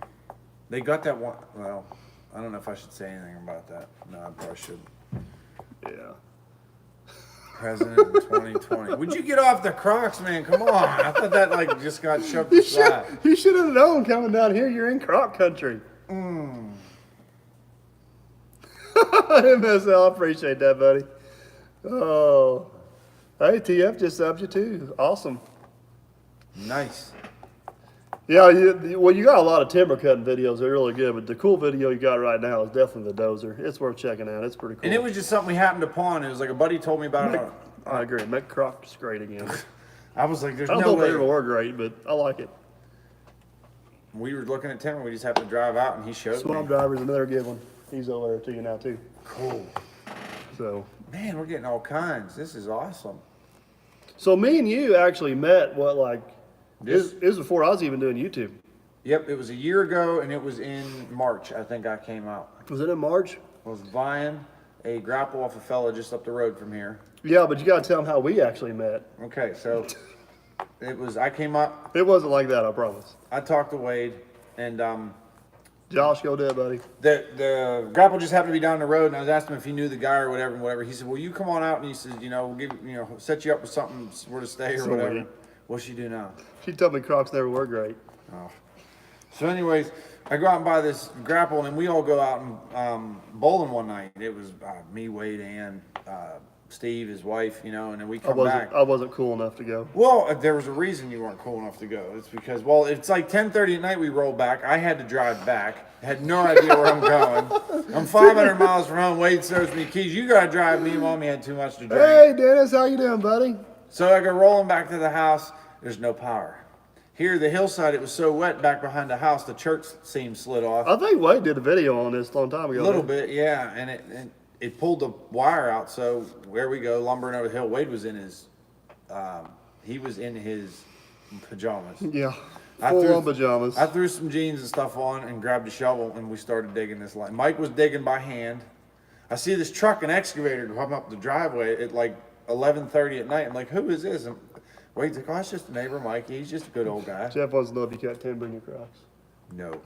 they got that one. Well, I don't know if I should say anything about that. No, I probably should. Yeah. President in 2020. Would you get off the Crocs, man? Come on. I thought that like just got shoved You aside. should have known coming down here. You're in Croc country. MSL, I appreciate that, buddy. Oh, hey, TF just subbed you too. Awesome. Nice. Yeah, well, you got a lot of timber cutting videos. They're really good, but the cool video you got right now is definitely the dozer. It's worth checking out. It's pretty cool. And it was just something we happened upon. It was like a buddy told me about it. I agree. Make Crocs great again. I was like, there's I don't no know if they way. ever were great, but I like it. We were looking at timber. We just happened to drive out and he showed Swamp me. Driver's another good one. He's over there to you now too. Cool. So Man, we're getting all kinds. This is awesome. me and you actually met. This- It was before I was even doing YouTube. Yep, it was a year ago and it was in March. I think I came out. Was it in March? I was buying a grapple off a fella just up the road from here. Yeah, but you got to tell them how we actually met. Okay, so I came up, It wasn't like that, I promise. I talked to Wade, and Josh, go do it, buddy. the grapple just happened to be down the road, and I was asking him if he knew the guy or whatever. He said, well, you come on out, and he says, we'll give set you up with something where to stay or Sweet. whatever. What's she do now? She told me Crocs never were great. Oh. So anyways, I go out and buy this grapple, and then we all go out and bowling one night. It was me, Wade, and Steve, his wife, and then we come back. I wasn't cool enough to go. Well, there was a reason you weren't cool enough to go. It's because, it's like 10:30 at night we rolled back. I had to drive back. I had no idea where I'm going. I'm 500 miles from home. Wade throws me the keys. You got to drive me. Mommy had too much to drink. Hey, Dennis, how you doing, buddy? So I go rolling back to the house. There's no power. Here, the hillside, it was so wet back behind the house, the church seam slid off. I think Wade did a video on this a long time ago. A little bit, yeah. And it pulled the wire out. So where we go, lumbering over the hill. Wade was in his, pajamas. Yeah. I Full threw- on pajamas. I threw some jeans and stuff on and grabbed a shovel and we started digging this line. Mike was digging by hand. I see this truck and excavator come up the driveway at like 11:30 at night. I'm like, who is this? And Wade's like, oh, it's just a neighbor, Mike. He's just a good old guy. Jeff wants to know if you got timber in your Crocs. No.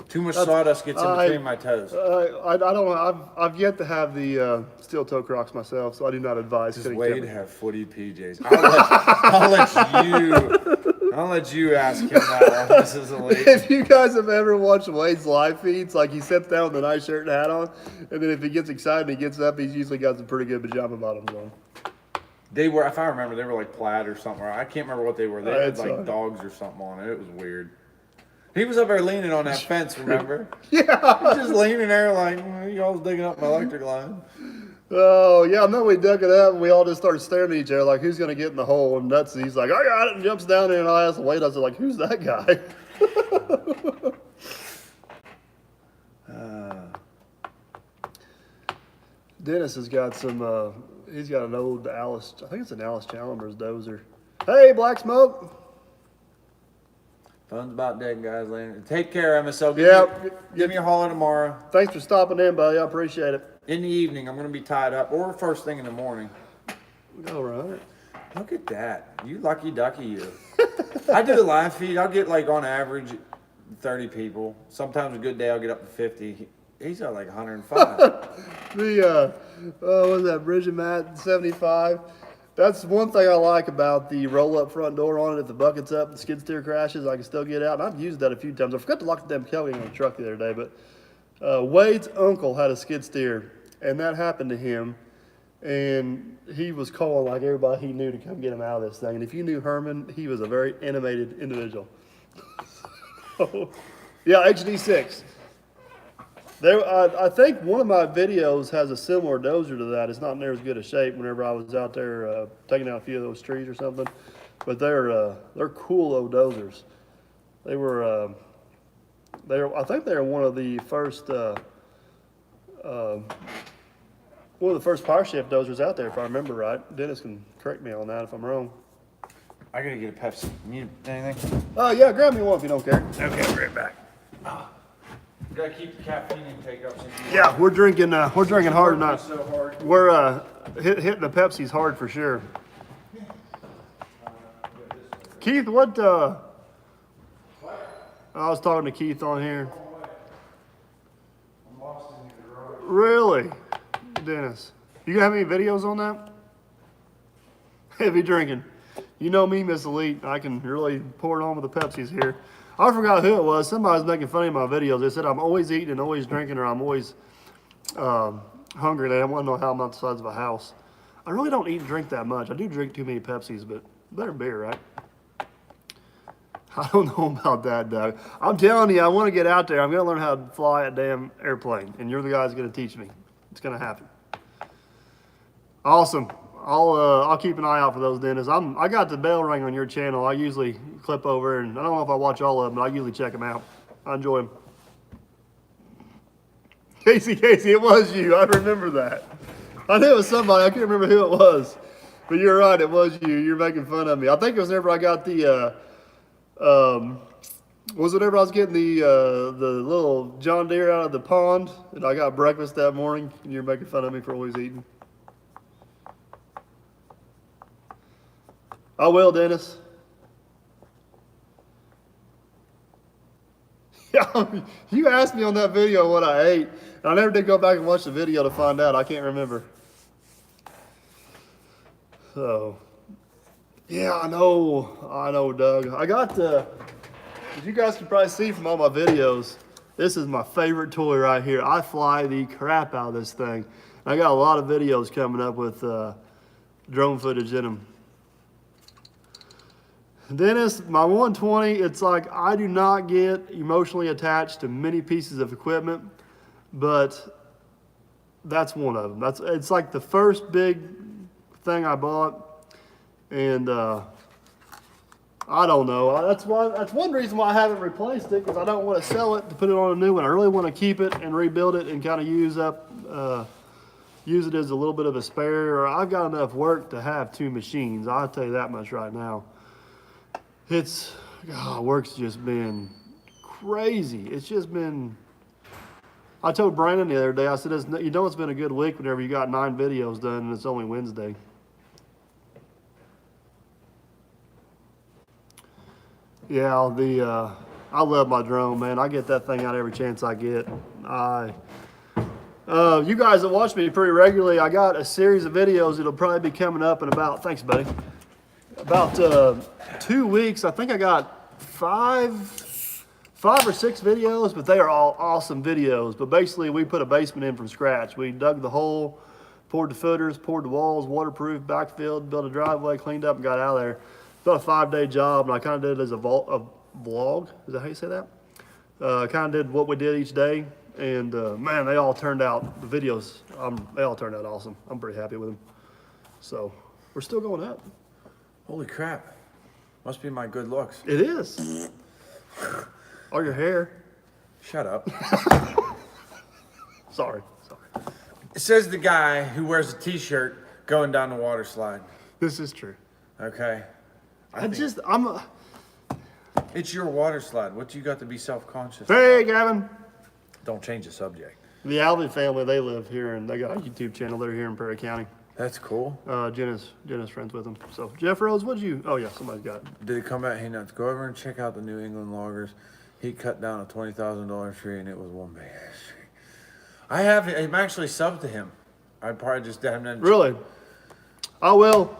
Too much sawdust gets in between my toes. I don't know. I've yet to have the steel toe Crocs myself, so I do not advise. Does fitting Wade them. have footy PJs? I'll let you ask him that one, Mrs. Elite. If you guys have ever watched Wade's live feeds, like he sits down with a nice shirt and hat on, and then if he gets excited and he gets up, he's usually got some pretty good pajama bottoms on. They were, if I remember, they were like plaid or something. I can't remember what they were. They had It's, like dogs or something on it. It was weird. He was up there leaning on that fence, remember? Yeah. He was just leaning there like, y'all's digging up my electric line. Oh, yeah, and then we dug it up, and we all just started staring at each other like, who's going to get in the hole? And Nutsy, he's like, I got it, and jumps down there, and I asked Wade, I said, like, who's that guy? Dennis has got some, he's got an old Alice, I think it's an Alice Chalmers dozer. Hey, Black Smoke. Fun's about dead, guys. Take care, MSL. Give me a holler tomorrow. Thanks for stopping in, buddy. I appreciate it. In the evening, I'm going to be tied up, or first thing in the morning. All right. Look at that. You lucky ducky, you. I do the live feed. I'll get, like, on average, 30 people. Sometimes a good day, I'll get up to 50. He's got, like, 105. What was that, Bridget Matt 75? That's one thing I like about the roll-up front door on it. If the bucket's up, the skid steer crashes, I can still get out. And I've used that a few times. I forgot to lock the damn Kelly on the truck the other day, but Wade's uncle had a skid steer, and that happened to him. And he was calling like everybody he knew to come get him out of this thing. And if you knew Herman, he was a very animated individual. So, yeah, HD6. I think one of my videos has a similar dozer to that. It's not near as good a shape whenever I was out there taking out a few of those trees or something. But they're cool old dozers. They were, I think they were one of the first power shift dozers out there, if I remember right. Dennis can correct me on that if I'm wrong. I got to get a Pepsi. Need anything? Oh, yeah, grab me one if you don't care. Okay, I'll be right back. You gotta keep the caffeine intake up. Yeah, we're drinking hard tonight. So hard. We're hitting the Pepsi's hard for sure. Keith, what? I was talking to Keith on here. I'm lost in the garage. Really, Dennis? You have any videos on that? Heavy drinking. You know me, Miss Elite. I can really pour it on with the Pepsi's here. I forgot who it was. Somebody was making fun of my videos. They said I'm always eating and always drinking, or I'm always hungry. They want to know how I'm outside of a house. I really don't eat and drink that much. I do drink too many Pepsis, but better beer, right? I don't know about that, Doug. I'm telling you, I want to get out there. I'm going to learn how to fly a damn airplane, and you're the guy who's going to teach me. It's going to happen. Awesome. I'll keep an eye out for those, Dennis. I got the bell ring on your channel. I usually clip over, and I don't know if I watch all of them, but I usually check them out. I enjoy them. Casey, it was you. I remember that. I knew it was somebody. I can't remember who it was, but you're right. It was you. You're making fun of me. I think it was whenever I got the. Was it whenever I was getting the little John Deere out of the pond, and I got breakfast that morning, and you're making fun of me for always eating. I will, Dennis. Yeah, you asked me on that video what I ate, and I never did go back and watch the video to find out. I can't remember. So, yeah, I know, Doug. I got as you guys can probably see from all my videos, this is my favorite toy right here. I fly the crap out of this thing. I got a lot of videos coming up with drone footage in them. Dennis, my 120, it's like I do not get emotionally attached to many pieces of equipment, but that's one of them. It's like the first big thing I bought, and I don't know. That's one reason why I haven't replaced it, because I don't want to sell it to put it on a new one. I really want to keep it and rebuild it and kind of use it as a little bit of a spare. Or I've got enough work to have two machines. I'll tell you that much right now. Work's just been crazy. It's just been, I told Brandon the other day, I said, it's been a good week whenever you got 9 videos done and it's only Wednesday. Yeah, I love my drone, man. I get that thing out every chance I get. You guys that watch me pretty regularly, I got a series of videos that'll probably be coming up in about, thanks buddy, about 2 weeks. I think I got five or six videos, but they are all awesome videos. But basically we put a basement in from scratch. We dug the hole, poured the footers, poured the walls, waterproof, backfilled, built a driveway, cleaned up and got out of there. About a 5-day job, and I kind of did it as a vlog. Is that how you say that? Kind of did what we did each day. And man, they all turned out, the videos, they all turned out awesome. I'm pretty happy with them. So we're still going up. Holy crap. Must be my good looks. It is. Or your hair. Shut up. Sorry. It says the guy who wears a t-shirt going down the water slide. This is true. Okay. It's your water slide. What you got to be self-conscious? Hey, Gavin. Don't change the subject. The Alvin family, they live here, and they got a YouTube channel. They're here in Perry County. That's cool. Jenna's friends with them. So, Jeff Rose, oh yeah, somebody's got it. Did it come back? Hey, nuts, go over and check out the New England loggers. He cut down a $20,000 tree, and it was one big ass tree. I'm actually subbed to him. I probably just haven't. Really? I will.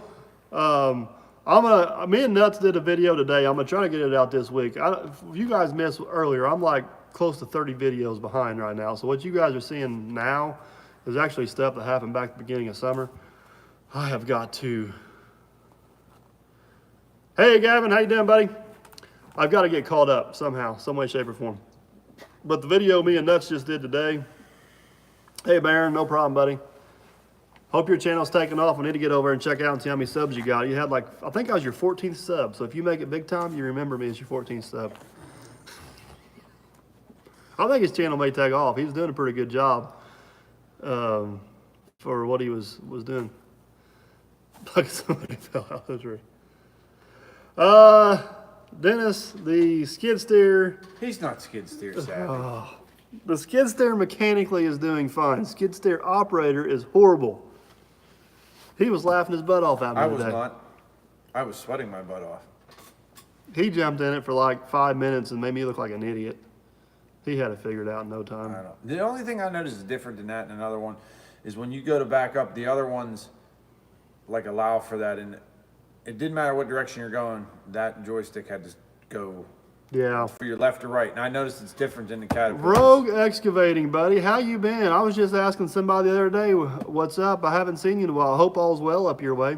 Me and Nuts did a video today. I'm gonna try to get it out this week. If you guys missed earlier, I'm like close to 30 videos behind right now. So what you guys are seeing now is actually stuff that happened back at the beginning of summer. I have got to. Hey Gavin, how you doing, buddy? I've got to get caught up somehow, some way, shape, or form. But the video me and Nuts just did today. Hey Baron, no problem, buddy. Hope your channel's taking off. I need to get over and check out and see how many subs you got. You had I think I was your 14th sub. So if you make it big time, you remember me as your 14th sub. I think his channel may take off. He was doing a pretty good job for what he was doing. Like somebody fell out of the tree. Dennis, the skid steer. He's not skid steer savvy. The skid steer mechanically is doing fine. Skid steer operator is horrible. He was laughing his butt off out there today. I was not. I was sweating my butt off. He jumped in it for like 5 minutes and made me look like an idiot. He had it figured out in no time. I don't know. The only thing I noticed is different than that and another one is when you go to back up, the other ones like allow for that, and it didn't matter what direction you're going, that joystick had to go for your left or right. And I noticed it's different in the Caterpillar. Rogue Excavating, buddy. How you been? I was just asking somebody the other day, what's up? I haven't seen you in a while. I hope all's well up your way.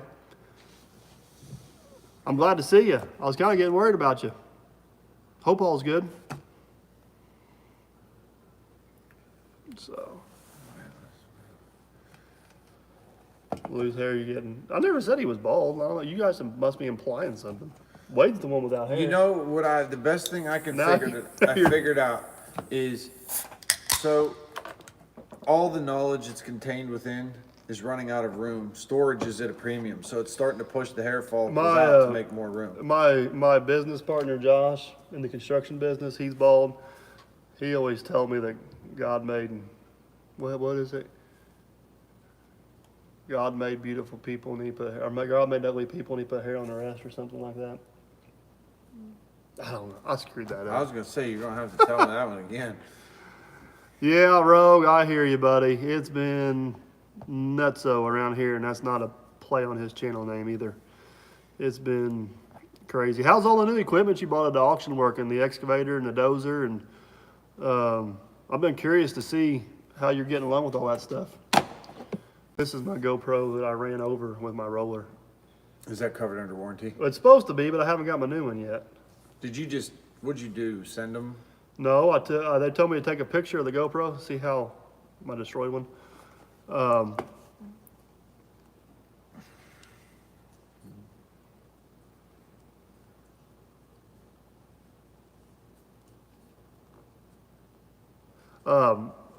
I'm glad to see you. I was kind of getting worried about you. Hope all's good. So, loose hair you getting? I never said he was bald. I don't know. You guys must be implying something. Wade's the one without hair. You know what? The best thing I figured out is, so all the knowledge that's contained within is running out of room. Storage is at a premium, so it's starting to push the hair follicles out to make more room. My business partner Josh in the construction business, he's bald. He always told me that God made, what is it? God made beautiful people and he put hair, or God made ugly people and he put hair on the rest or something like that. I don't know. I screwed that up. I was going to say, you're going to have to tell me that one again. Yeah, Rogue, I hear you, buddy. It's been nutso around here, and that's not a play on his channel name either. It's been crazy. How's all the new equipment you bought at the auction working? The excavator and the dozer, and I've been curious to see how you're getting along with all that stuff. This is my GoPro that I ran over with my roller. Is that covered under warranty? It's supposed to be, but I haven't got my new one yet. What'd you do, send them? No, they told me to take a picture of the GoPro, see how my destroyed one.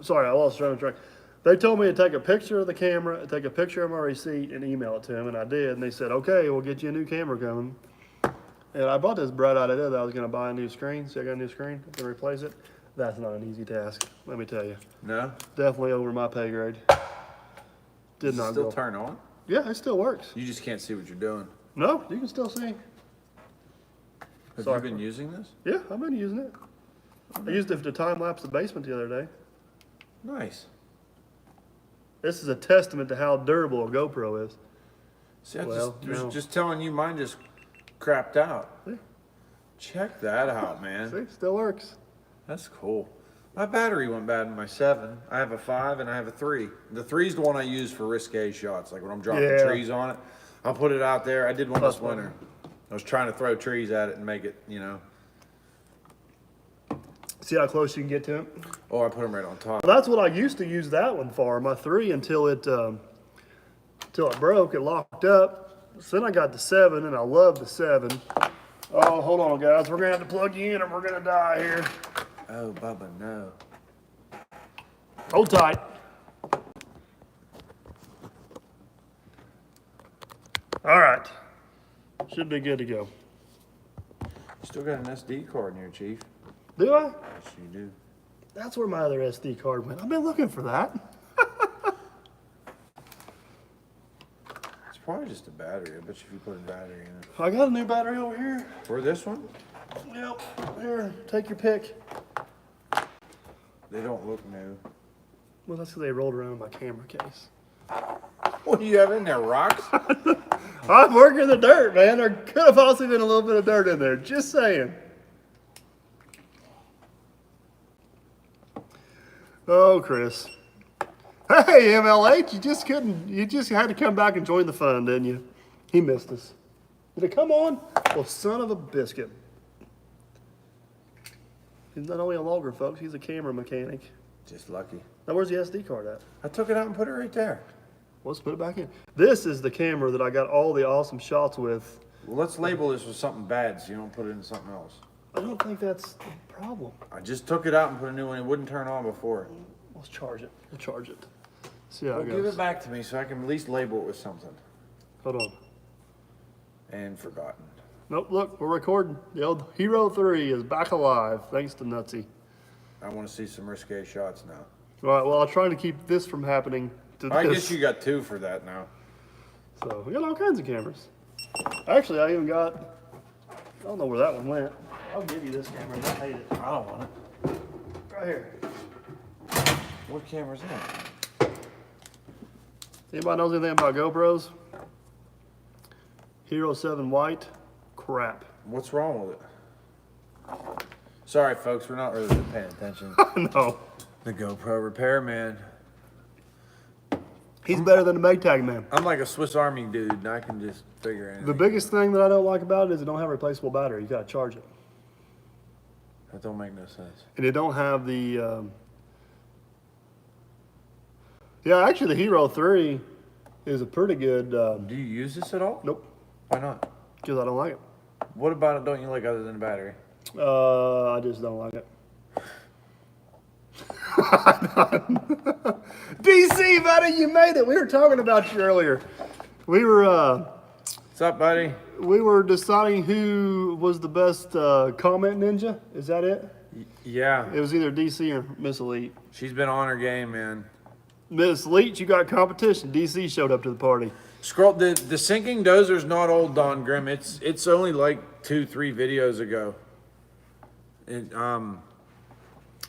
Sorry, I lost track. They told me to take a picture of the camera, take a picture of my receipt, and email it to them, and I did. And they said, okay, we'll get you a new camera coming. And I bought this bright idea that I was going to buy a new screen. See, I got a new screen to replace it. That's not an easy task, let me tell you. No? Definitely over my pay grade. Does it still turn on? Yeah, it still works. You just can't see what you're doing. No, you can still see. Have Sorry. you been using this? Yeah, I've been using it. I used it to time lapse the basement the other day. Nice. This is a testament to how durable a GoPro is. See, I Well, was no. just telling you, mine just crapped out. See? Check that out, man. See, still works. That's cool. My battery went bad in my 7. I have a 5 and I have a 3. The 3's the one I use for risque shots, like when I'm dropping Yeah. trees on it. I'll put it out there. I did one this Plus one. winter. I was trying to throw trees at it and make it, See how close you can get to it? Oh, I put them right on top. Well, that's what I used to use that one for, my 3, until it broke, it locked up. So then I got the 7, and I love the 7. Oh, hold on, guys. We're going to have to plug you in or we're going to die here. Oh, Bubba, no. Hold tight. All right. Should be good to go. Still got an SD card in here, Chief. Do I? Yes, you do. That's where my other SD card went. I've been looking for that. It's probably just a battery. I bet you if you put a battery in it. I got a new battery over here. For this one? Yep. Here, take your pick. They don't look new. Well, that's because they rolled around in my camera case. What do you have in there, rocks? I'm working the dirt, man. There could have also been a little bit of dirt in there. Just saying. Oh, Chris. Hey, MLH, you just had to come back and join the fun, didn't you? He missed us. Did it come on? Well, son of a biscuit. He's not only a logger, folks, he's a camera mechanic. Just lucky. Now, where's the SD card at? I took it out and put it right there. Let's put it back in. This is the camera that I got all the awesome shots with. Well, let's label this with something bad so you don't put it in something else. I don't think that's the problem. I just took it out and put a new one. It wouldn't turn on before. Let's charge it. We'll charge it. See how Well, it give goes. it back to me so I can at least label it with something. Hold on. And forgotten. Nope, look, we're recording. The old Hero 3 is back alive, thanks to Nutsy. I want to see some risque shots now. All right, well, I'm trying to keep this from happening to I this. guess you got 2 for that now. So, we got all kinds of cameras. Actually, I even got, I don't know where that one went. I'll give you this camera, I hate it. I don't want it. Right here. What camera's that? Anybody knows anything about GoPros? Hero 7 White, crap. What's wrong with it? Sorry, folks, we're not really paying attention. No, The GoPro repairman. he's better than the Maytag man. I'm like a Swiss Army dude, and I can just figure anything. The biggest thing that I don't like about it is it don't have a replaceable battery. You gotta charge it. That don't make no sense. And it don't have the, yeah, actually the Hero 3 is a pretty good, Do you use this at all? nope, Why not? because I don't like it. What about it don't you like other than the battery? I just don't like it. DC, buddy, you made it. We were talking about you earlier. We were What's up, buddy? deciding who was the best comment ninja. Is that it? Yeah, It was either DC or Miss Elite. she's been on her game, man. Miss Elite, you got competition. DC showed up to the party. Scroll the sinking dozer's not old, Don Grimm. It's only like 2-3 videos ago. It, I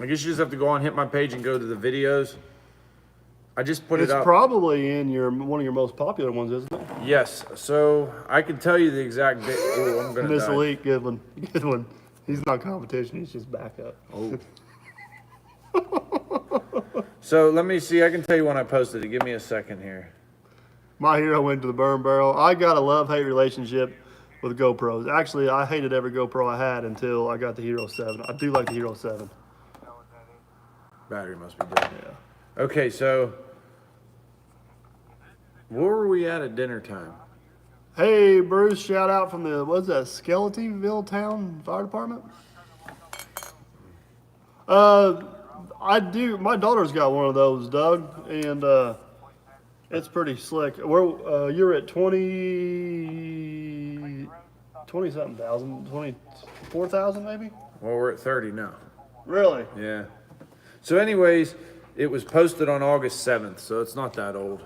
guess you just have to go on, hit my page, and go to the videos. I just put It's it up. probably in one of your most popular ones, isn't it? Yes, so I can tell you the exact date. Oh, I'm gonna Miss die. Elite, good one, good one. He's not competition. He's just backup. Oh. So let me see. I can tell you when I posted it. Give me a second here. My hero went to the burn barrel. I got a love-hate relationship with GoPros. Actually, I hated every GoPro I had until I got the Hero 7. I do like the Hero 7. Battery must be dead. Yeah. Okay, so where were we at dinner time? Hey, Bruce, shout out from the, what's that, Skeletonville Town Fire Department? I do, my daughter's got one of those, Doug, and it's pretty slick. You're at 20-something thousand, 24,000 maybe? Well, we're at 30 now. Really? Yeah. So anyways, it was posted on August 7th, so it's not that old.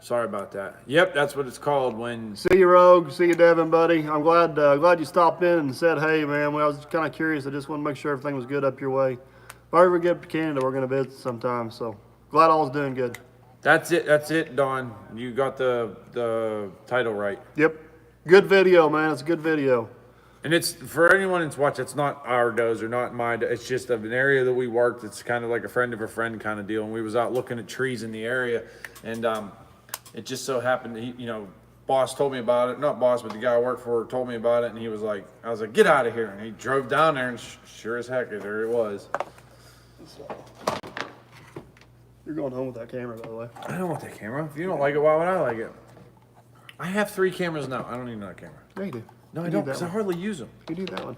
Sorry about that. Yep, that's what it's called when. See you, Rogue. See you, Devin, buddy. I'm glad you stopped in and said, hey, man. Well, I was kind of curious. I just want to make sure everything was good up your way. If I ever get to Canada, we're going to visit sometime. So glad all's doing good. That's it, Don. You got the title right. Yep. Good video, man. It's a good video. And it's for anyone that's watching. It's not our does or not my. It's just an area that we worked. It's kind of like a friend of a friend kind of deal. And we was out looking at trees in the area, and it just so happened. Boss told me about it. Not boss, but the guy I worked for told me about it, and he was like, I was like, get out of here. And he drove down there, and sure as heck, there it was. You're going home with that camera, by the way. I don't want that camera. If you don't like it, why would I like it? I have 3 cameras now. I don't need another camera. Yeah, you do. No, I You don't, need that because I one. hardly use them. You do that one.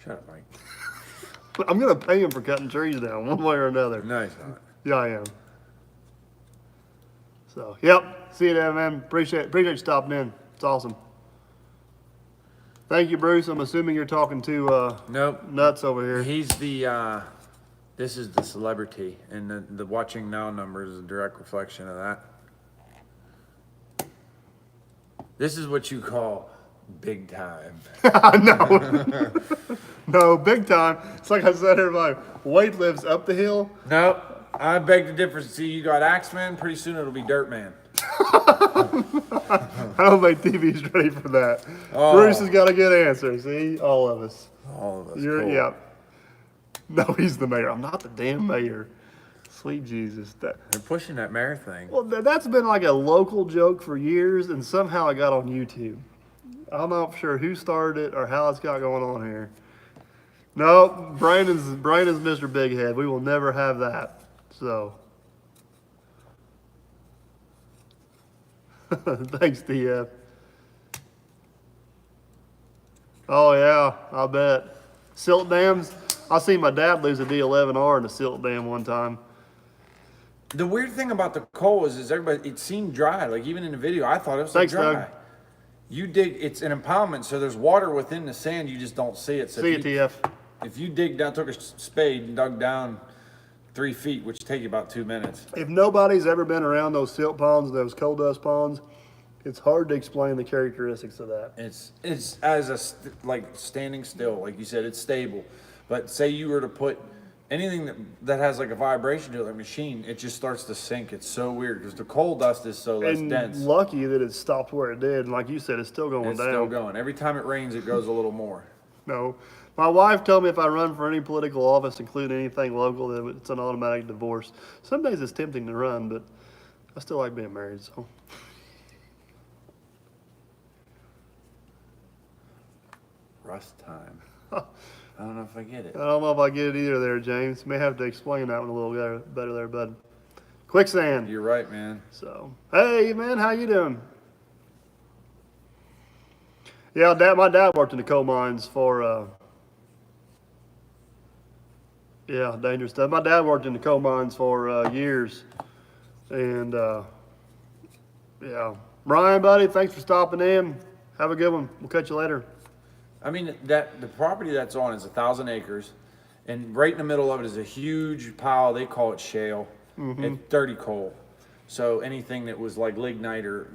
Shut up, Mike. I'm going to pay him for cutting trees down one way or another. No, he's not. Yeah, I am. So, yep. See you there, man. Appreciate you stopping in. It's awesome. Thank you, Bruce. I'm assuming you're talking to Nope. Nuts over here. He's the, this is the celebrity, and the watching now number is a direct reflection of that. This is what you call big time. No. No, big time. It's like I said, everybody, weight lifts up the hill. Nope. I beg the difference. See, you got Axeman, pretty soon it'll be Dirtman. I don't think TV's ready for that. Oh. Bruce has got a good answer. See, all of us. All of us. You're, cool. yeah. No, he's the mayor. I'm not the damn mayor. Sweet Jesus. They're pushing that mayor thing. Well, that's been like a local joke for years, and somehow it got on YouTube. I'm not sure who started it or how it's got going on here. No, Brandon's Mr. Big Head. We will never have that. So, thanks, DF. Oh yeah, I bet. Silt dams. I seen my dad lose a D11R in a silt dam one time. The weird thing about the coal is everybody, it seemed dry. Like even in the video, I thought it was Thanks, dry. Doug. You dig, it's an impoundment, so there's water within the sand, you just don't see it. So See you, TF. if you dig down, took a spade and dug down 3 feet, which take you about 2 minutes. If nobody's ever been around those silt ponds, those coal dust ponds, it's hard to explain the characteristics of that. It's as like standing still, like you said, it's stable. But say you were to put anything that has like a vibration to it, like a machine, it just starts to sink. It's so weird because the coal dust is so less And dense. lucky that it stopped where it did. And like you said, it's still going It's down. still going. Every time it rains, it goes a little more. No. My wife told me if I run for any political office, including anything local, that it's an automatic divorce. Some days it's tempting to run, but I still like being married, so. Rust time. I don't know if I get it. I don't know if I get it either there, James. May have to explain that one a little better there, bud. Quicksand. You're right, man. So, hey, man, how you doing? Yeah, my dad worked in the coal mines for, yeah, dangerous stuff. My dad worked in the coal mines for years. And, yeah. Brian, buddy, thanks for stopping in. Have a good one. We'll catch you later. I mean, the property that's on is 1,000 acres, and right in the middle of it is a huge pile. They call it shale. It's dirty coal. So anything that was like lignite or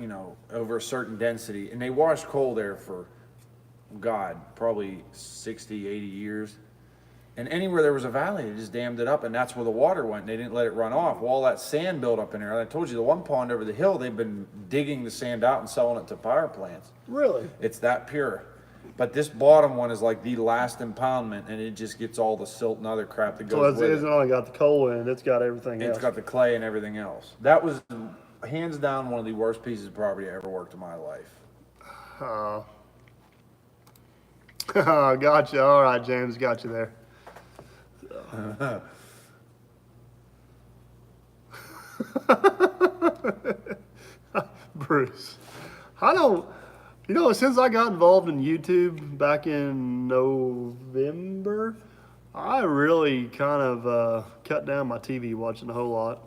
over a certain density, and they washed coal there for, God, probably 60, 80 years. And anywhere there was a valley, they just dammed it up, and that's where the water went. They didn't let it run off. Well, all that sand built up in there. And I told you, the one pond over the hill, they've been digging the sand out and selling it to power plants. Really? It's that pure. But this bottom one is like the last impoundment, and it just gets all the silt and other crap that So goes with it's it. only got the coal in it. It's got everything else. It's got the clay and everything else. That was hands down one of the worst pieces of property I ever worked in my life. Gotcha. All right, James. Got you there. Bruce, I don't, since I got involved in YouTube back in November, I really kind of cut down my TV watching a whole lot.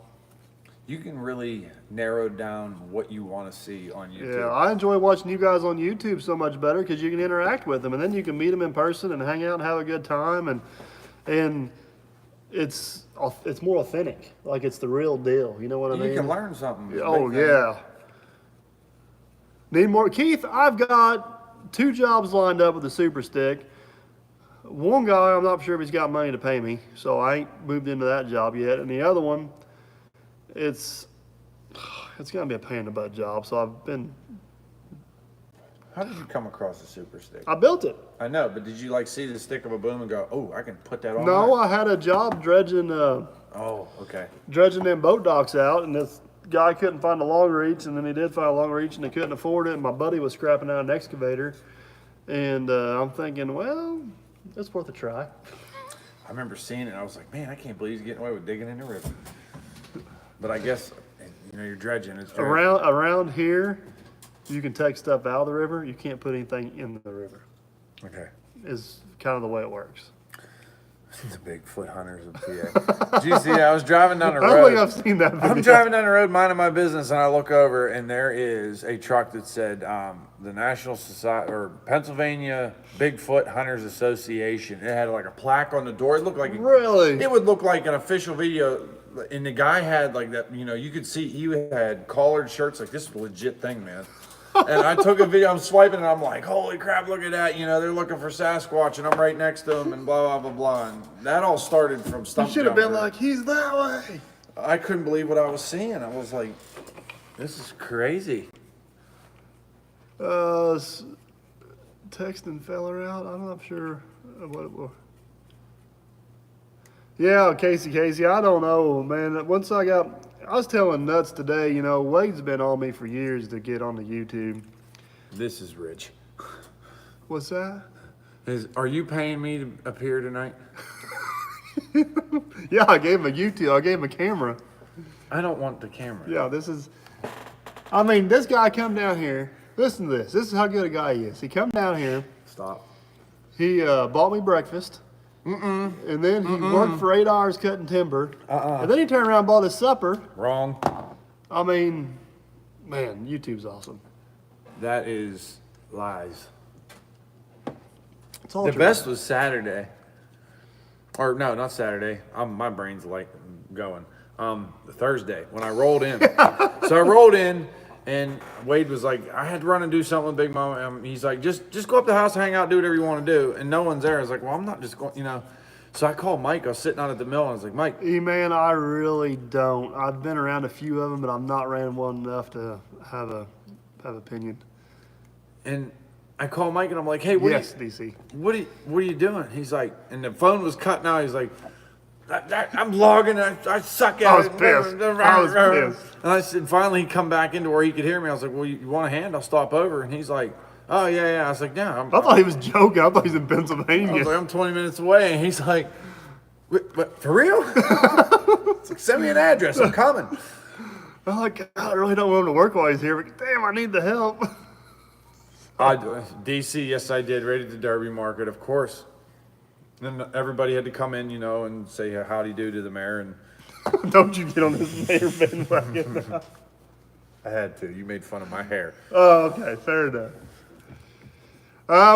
You can really narrow down what you want to see on YouTube. Yeah, I enjoy watching you guys on YouTube so much better because you can interact with them, and then you can meet them in person and hang out and have a good time. And it's more authentic. Like it's the real deal. You know what I mean? You can learn something. It's a Oh big thing. yeah. Need more, Keith? I've got 2 jobs lined up with the Super Stick. One guy, I'm not sure if he's got money to pay me, so I ain't moved into that job yet. And the other one, it's gonna be a pain in the butt job. So How did you come across a super stick? I built it. I know, but did you like see the stick of a boom and go, oh, I can put that on? No, mine? I had a job dredging Oh, okay. them boat docks out, and this guy couldn't find a long reach, and then he did find a long reach, and he couldn't afford it. And my buddy was scrapping out an excavator, and I'm thinking, well, it's worth a try. I remember seeing it. I was like, man, I can't believe he's getting away with digging in the river. But I guess, you're dredging. It's dredging. Around here, you can take stuff out of the river. You can't put anything in the river. Okay. Is kind of the way it works. The Bigfoot hunters of PA. Did you see? I was driving down the I don't think road. I've seen that video. I'm driving down the road, minding my business, and I look over, and there is a truck that said the National Society or Pennsylvania Bigfoot Hunters Association. It had like a plaque on the door. It looked like Really? It would look like an official video. And the guy had like that. You could see he had collared shirts. Like this is a legit thing, man. And I took a video, I'm swiping, and I'm like, holy crap, look at that. They're looking for Sasquatch, and I'm right next to them, and blah, blah, blah, blah. And that all started from You Stump should have been Jumper. like, he's that way. I couldn't believe what I was seeing. I was like, this is crazy. Texting fella out. I'm not sure what it was. Yeah, Casey, I don't know, man. I was telling Nuts today, Wade's been on me for years to get on the YouTube. This is rich. What's that? Are you paying me to appear tonight? Yeah, I gave him a YouTube. I gave him a camera. I don't want the camera. Yeah, this guy come down here. Listen to this. This is how good a guy he is. He come down here. Stop. He bought me breakfast. And then he worked for 8 hours cutting timber. And then he turned around and bought his supper. Wrong. I mean, man, YouTube's awesome. That is lies. It's all The true. best was Saturday. Or no, not Saturday. My brain's like going. Thursday when I rolled in. So I rolled in, and Wade was like, I had to run and do something with Big Mama. He's like, just go up to the house, hang out, do whatever you want to do. And no one's there. I was like, well, I'm not just going, So I called Mike. I was sitting out at the mill, and I was like, Mike. Man, I really don't. I've been around a few of them, but I'm not ran one enough to have opinion. And I called Mike, and I'm like, hey, Yes, DC. what are you doing? He's like, and the phone was cutting out. He's like, I'm logging. I suck at I was it. pissed. I was pissed. And I said, finally, he come back into where he could hear me. I was like, well, you want a hand? I'll stop over. And he's like, oh, yeah. I was like, yeah. I thought he was joking. I thought he was in I Pennsylvania. was like, I'm 20 minutes away. And he's like, what, for real? It's like, send me an address. I'm coming. I'm like, God, I really don't want him to work while he's here, but damn, I need the help. DC, yes, I did. Right at the Derby Market, of course. And everybody had to come in, and say howdy do to the mayor. And Don't you get on this mayor bandwagon. I had to. You made fun of my hair. Oh, okay, fair enough.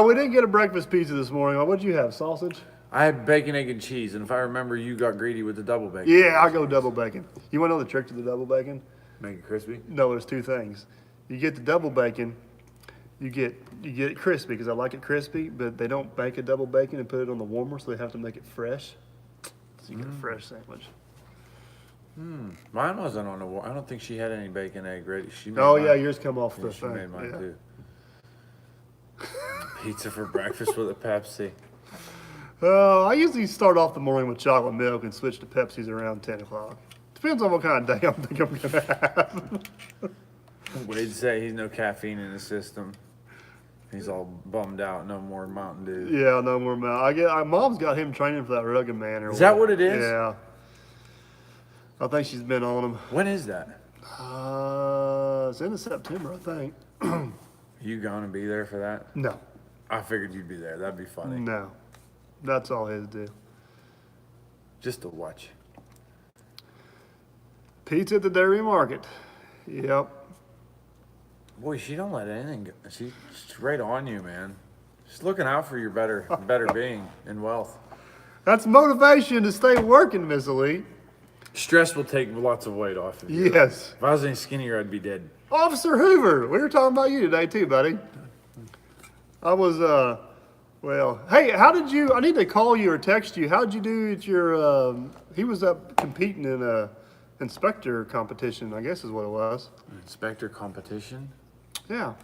We didn't get a breakfast pizza this morning. What'd you have, sausage? I had bacon, egg, and cheese. And if I remember, you got greedy with the double bacon. Yeah, I go double bacon. You want to know the trick to the double bacon? Make it crispy. No, there's 2 things. You get the double bacon, you get it crispy because I like it crispy, but they don't bake a double bacon and put it on the warmer, so they have to make it fresh. So you get a fresh sandwich. Mine wasn't on the wall. I don't think she had any bacon, egg ready. She made Oh mine. yeah, yours come off Yeah, the she thing. made mine Yeah. too. Pizza for breakfast with a Pepsi. I usually start off the morning with chocolate milk and switch to Pepsis around 10 o'clock. Depends on what kind of day I think I'm gonna have. Wade'd say he's no caffeine in his system. He's all bummed out. No more Mountain Dew. Yeah, no more milk. Mom's got him training for that rugged man. Or Is that what it is? Yeah. I think she's been on him. When is that? It's in September, I think. You gonna be there for that? No, I figured you'd be there. That'd be funny. no. That's all his do. Just to watch. Pizza at the Dairy Market. Yep. Boy, she don't let anything go. She's right on you, man. She's looking out for your better being and wealth. That's motivation to stay working, Miss Elite. Stress will take lots of weight off of you. Yes. If I was any skinnier, I'd be dead. Officer Hoover, we were talking about you today too, buddy. I was, well, hey, how did you, I need to call you or text you. How'd you do at your, he was up competing in a inspector competition, I guess is what it was. Inspector competition? Yeah.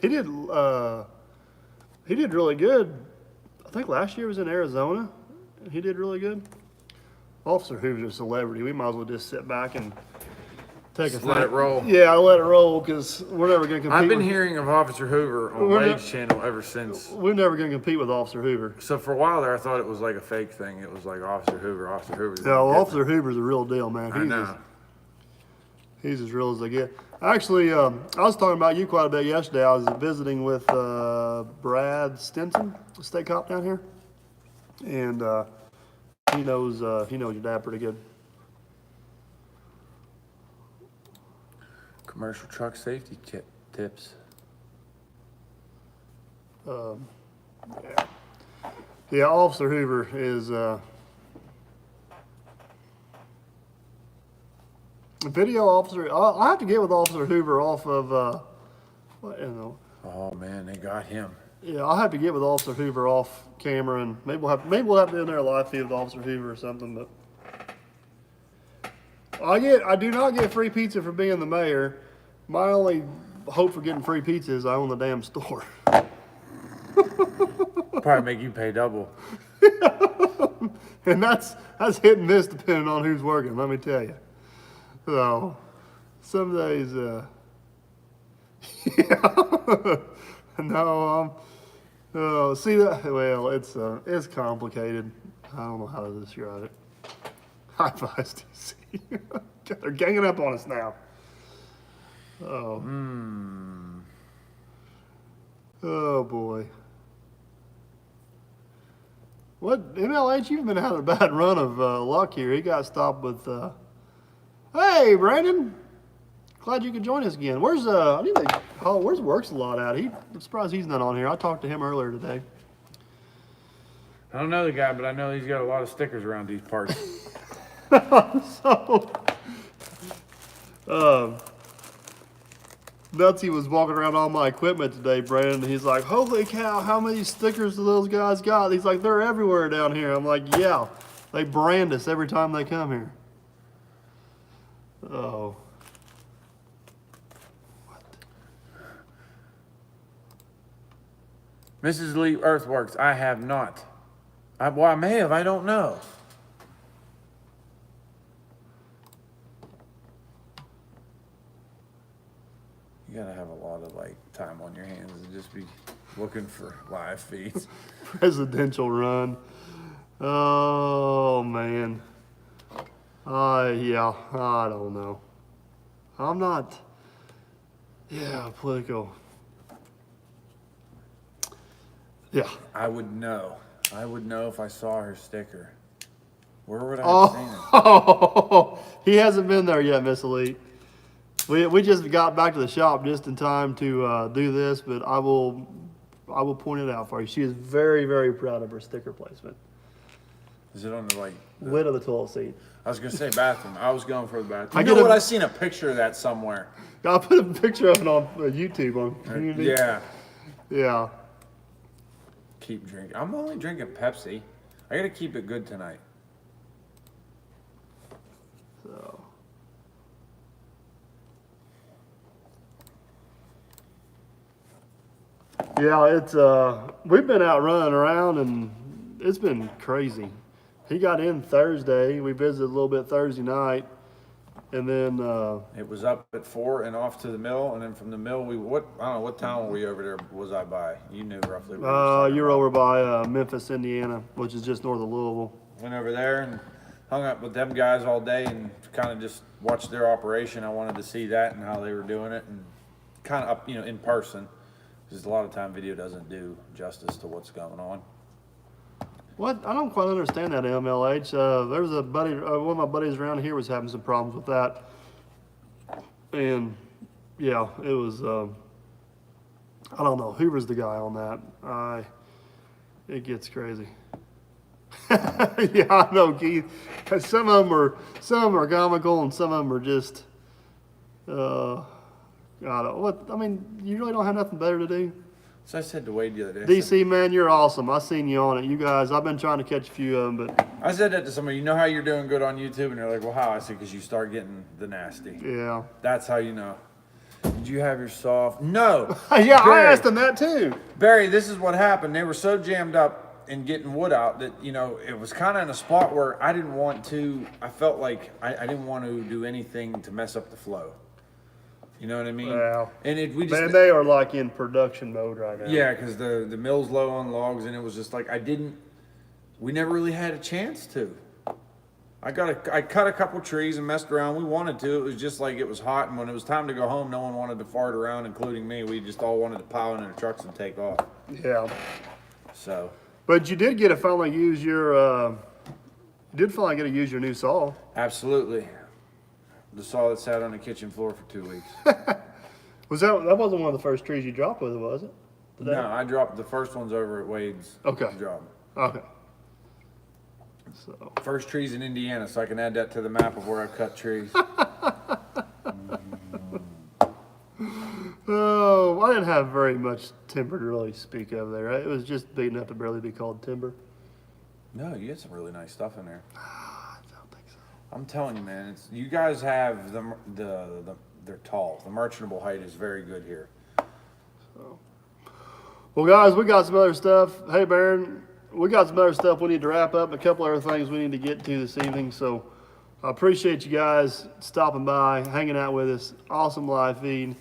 He did really good. I think last year was in Arizona. He did really good. Officer Hoover's a celebrity. We might as well just sit back and take Just a let it roll. Yeah, I'll let it roll because we're never going to compete. I've been hearing of Officer Hoover on We're Wade's channel ever since. We're never going to compete with Officer Hoover. So for a while there, I thought it was like a fake thing. It was like Officer Hoover, Officer Hoover. No, Officer Hoover's a real deal, man. I know. He's as real as they get. Actually, I was talking about you quite a bit yesterday. I was visiting with Brad Stinson, a state cop down here, and he knows your dad pretty good. Commercial truck safety tips. Yeah, Officer Hoover is video officer. I have to get with Officer Hoover off of what you know. Oh man, they got him. Yeah, I'll have to get with Officer Hoover off camera, and maybe we'll have to do in there a live feed with Officer Hoover or something. But I do not get free pizza for being the mayor. My only hope for getting free pizza is I own the damn store. Probably make you pay double. And that's hit and miss depending on who's working, let me tell you. So some days yeah. No, see that, well, it's complicated. I don't know how to describe it. High five, TC. They're ganging up on us now. Oh. Oh boy. What, MLH, you've been having a bad run of luck here. He got stopped with, hey, Brandon. Glad you could join us again. Where's Works a lot at? I'm surprised he's not on here. I talked to him earlier today. I don't know the guy, but I know he's got a lot of stickers around these parts. So, Nutsy was walking around all my equipment today, Brandon, and he's like, holy cow, how many stickers do those guys got? He's like, they're everywhere down here. I'm like, yeah, they brand us every time they come here. Oh. Mrs. Lee Earthworks, I have not. Well, I may have, I don't know. You gotta have a lot of time on your hands and just be looking for live feeds. Presidential run. Oh man. Yeah, I don't know. I'm not. Yeah, political. Yeah. I would know. I would know if I saw her sticker. Where would I have seen it? Oh, he hasn't been there yet, Miss Elite. We just got back to the shop just in time to do this, but I will point it out for you. She is very, very proud of her sticker placement. Is it on the lid of the toilet seat? I was gonna say bathroom. I was going for the bathroom. You know what? I seen a picture of that somewhere. I put a picture of it on YouTube on community. Yeah. Yeah. Keep drinking. I'm only drinking Pepsi. I gotta keep it good tonight. So. Yeah, it's we've been out running around and it's been crazy. He got in Thursday. We visited a little bit Thursday night, and then It was up at 4 and off to the mill, and then from the mill I don't know what town were we over there. Was I by? You knew roughly. you're over by Memphis, Indiana, which is just north of Louisville. Went over there and hung up with them guys all day and kind of just watched their operation. I wanted to see that and how they were doing it, and kind of up, in person, because a lot of time video doesn't do justice to what's going on. What? I don't quite understand that, MLH. There was a buddy, one of my buddies around here was having some problems with that. And yeah, it was, I don't know, Hoover's the guy on that. It gets crazy. Yeah, I know, Keith. 'Cause some of them are comical, and some of them are just, God, what? I mean, you really don't have nothing better to do. So I said to Wade the other day. DC, man, you're awesome. I seen you on it. You guys, I've been trying to catch a few of them, but I said that to somebody. You know how you're doing good on YouTube, and they're like, "Well, how?" I said, "Because you start getting the nasty. yeah. That's how you know." Did you have your soft? No. Yeah, I Barry, asked them that too. Barry, this is what happened. They were so jammed up in getting wood out that it was kind of in a spot where I didn't want to. I felt like I didn't want to do anything to mess up the flow. You know what I mean? Wow. And we just Man, they are like in production mode right now. yeah, because the mill's low on logs, and it was just like we never really had a chance to. I cut a couple trees and messed around. We wanted to. It was just like it was hot, and when it was time to go home, no one wanted to fart around, including me. We just all wanted to pile into the trucks and take off. Yeah. So But you did get to finally use your, you did finally get to use your new saw. absolutely, the saw that sat on the kitchen floor for 2 weeks. That wasn't one of the first trees you dropped with it, was it? No, I dropped the first ones over at Wade's Okay. job. Okay. So, First trees in Indiana, so I can add that to the map of where I cut trees. oh, I didn't have very much timber to really speak of there. It was just big enough to barely be called timber. No, you get some really nice stuff in there. I don't think so. I'm telling you, man, you guys have they're tall. The merchantable height is very good here. Well, guys, we got some other stuff. Hey, Baron, we got some other stuff we need to wrap up. A couple other things we need to get to this evening. So I appreciate you guys stopping by, hanging out with us. Awesome live feed.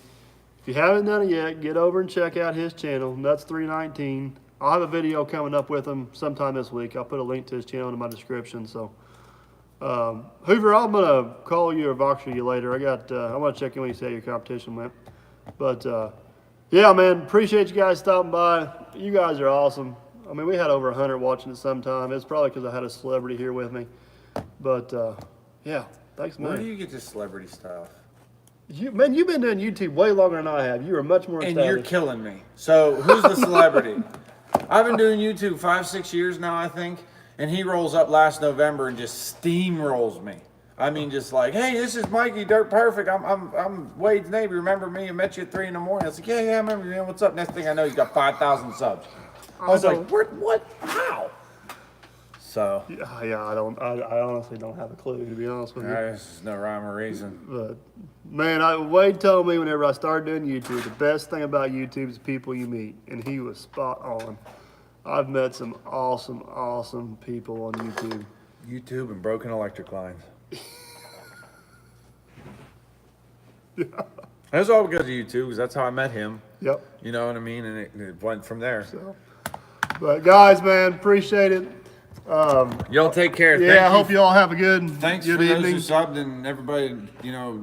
If you haven't done it yet, get over and check out his channel, Nuts319. I'll have a video coming up with him sometime this week. I'll put a link to his channel in my description. So, Hoover, I'm gonna call you or Voxer you later. I want to check in when you say your competition went. But yeah, man, appreciate you guys stopping by. You guys are awesome. I mean, we had over 100 watching at some time. It's probably because I had a celebrity here with me. But yeah, thanks, man. Where do you get this celebrity stuff? Man, you've been doing YouTube way longer than I have. You are much more And established. you're killing me. So who's the celebrity? I've been doing YouTube 5-6 years now, I think, and he rolls up last November and just steamrolls me. I mean, just like, hey, this is Mikey Dirt Perfect. I'm Wade's neighbor. Remember me? I met you at 3 in the morning. I was like, yeah, I remember you. Man. What's up? Next thing I know, he's got 5,000 subs. I was like, what? How? So Yeah, I honestly don't have a clue, to be honest with you. there's no rhyme or reason. But man, Wade told me whenever I started doing YouTube, the best thing about YouTube is people you meet, and he was spot on. I've met some awesome people on YouTube. YouTube and broken electric lines. That's all because of YouTube, because that's how I met him. Yep. You know what I mean? And it went from there. So, but guys, man, appreciate it. Y'all take care. Yeah, I hope you all have a good Thanks good for evening. those who subbed and everybody,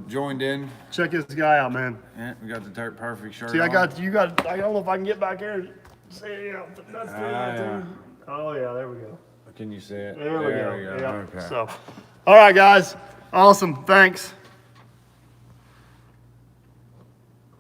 joined in. Check this guy out, man. Yeah, we got the Dirt Perfect shirt. See, I on. got I don't know if I can get back here and see that's yeah. Oh yeah, there we go. Can you see it? There we go. Yeah. Okay. So, all right, guys, awesome. Thanks.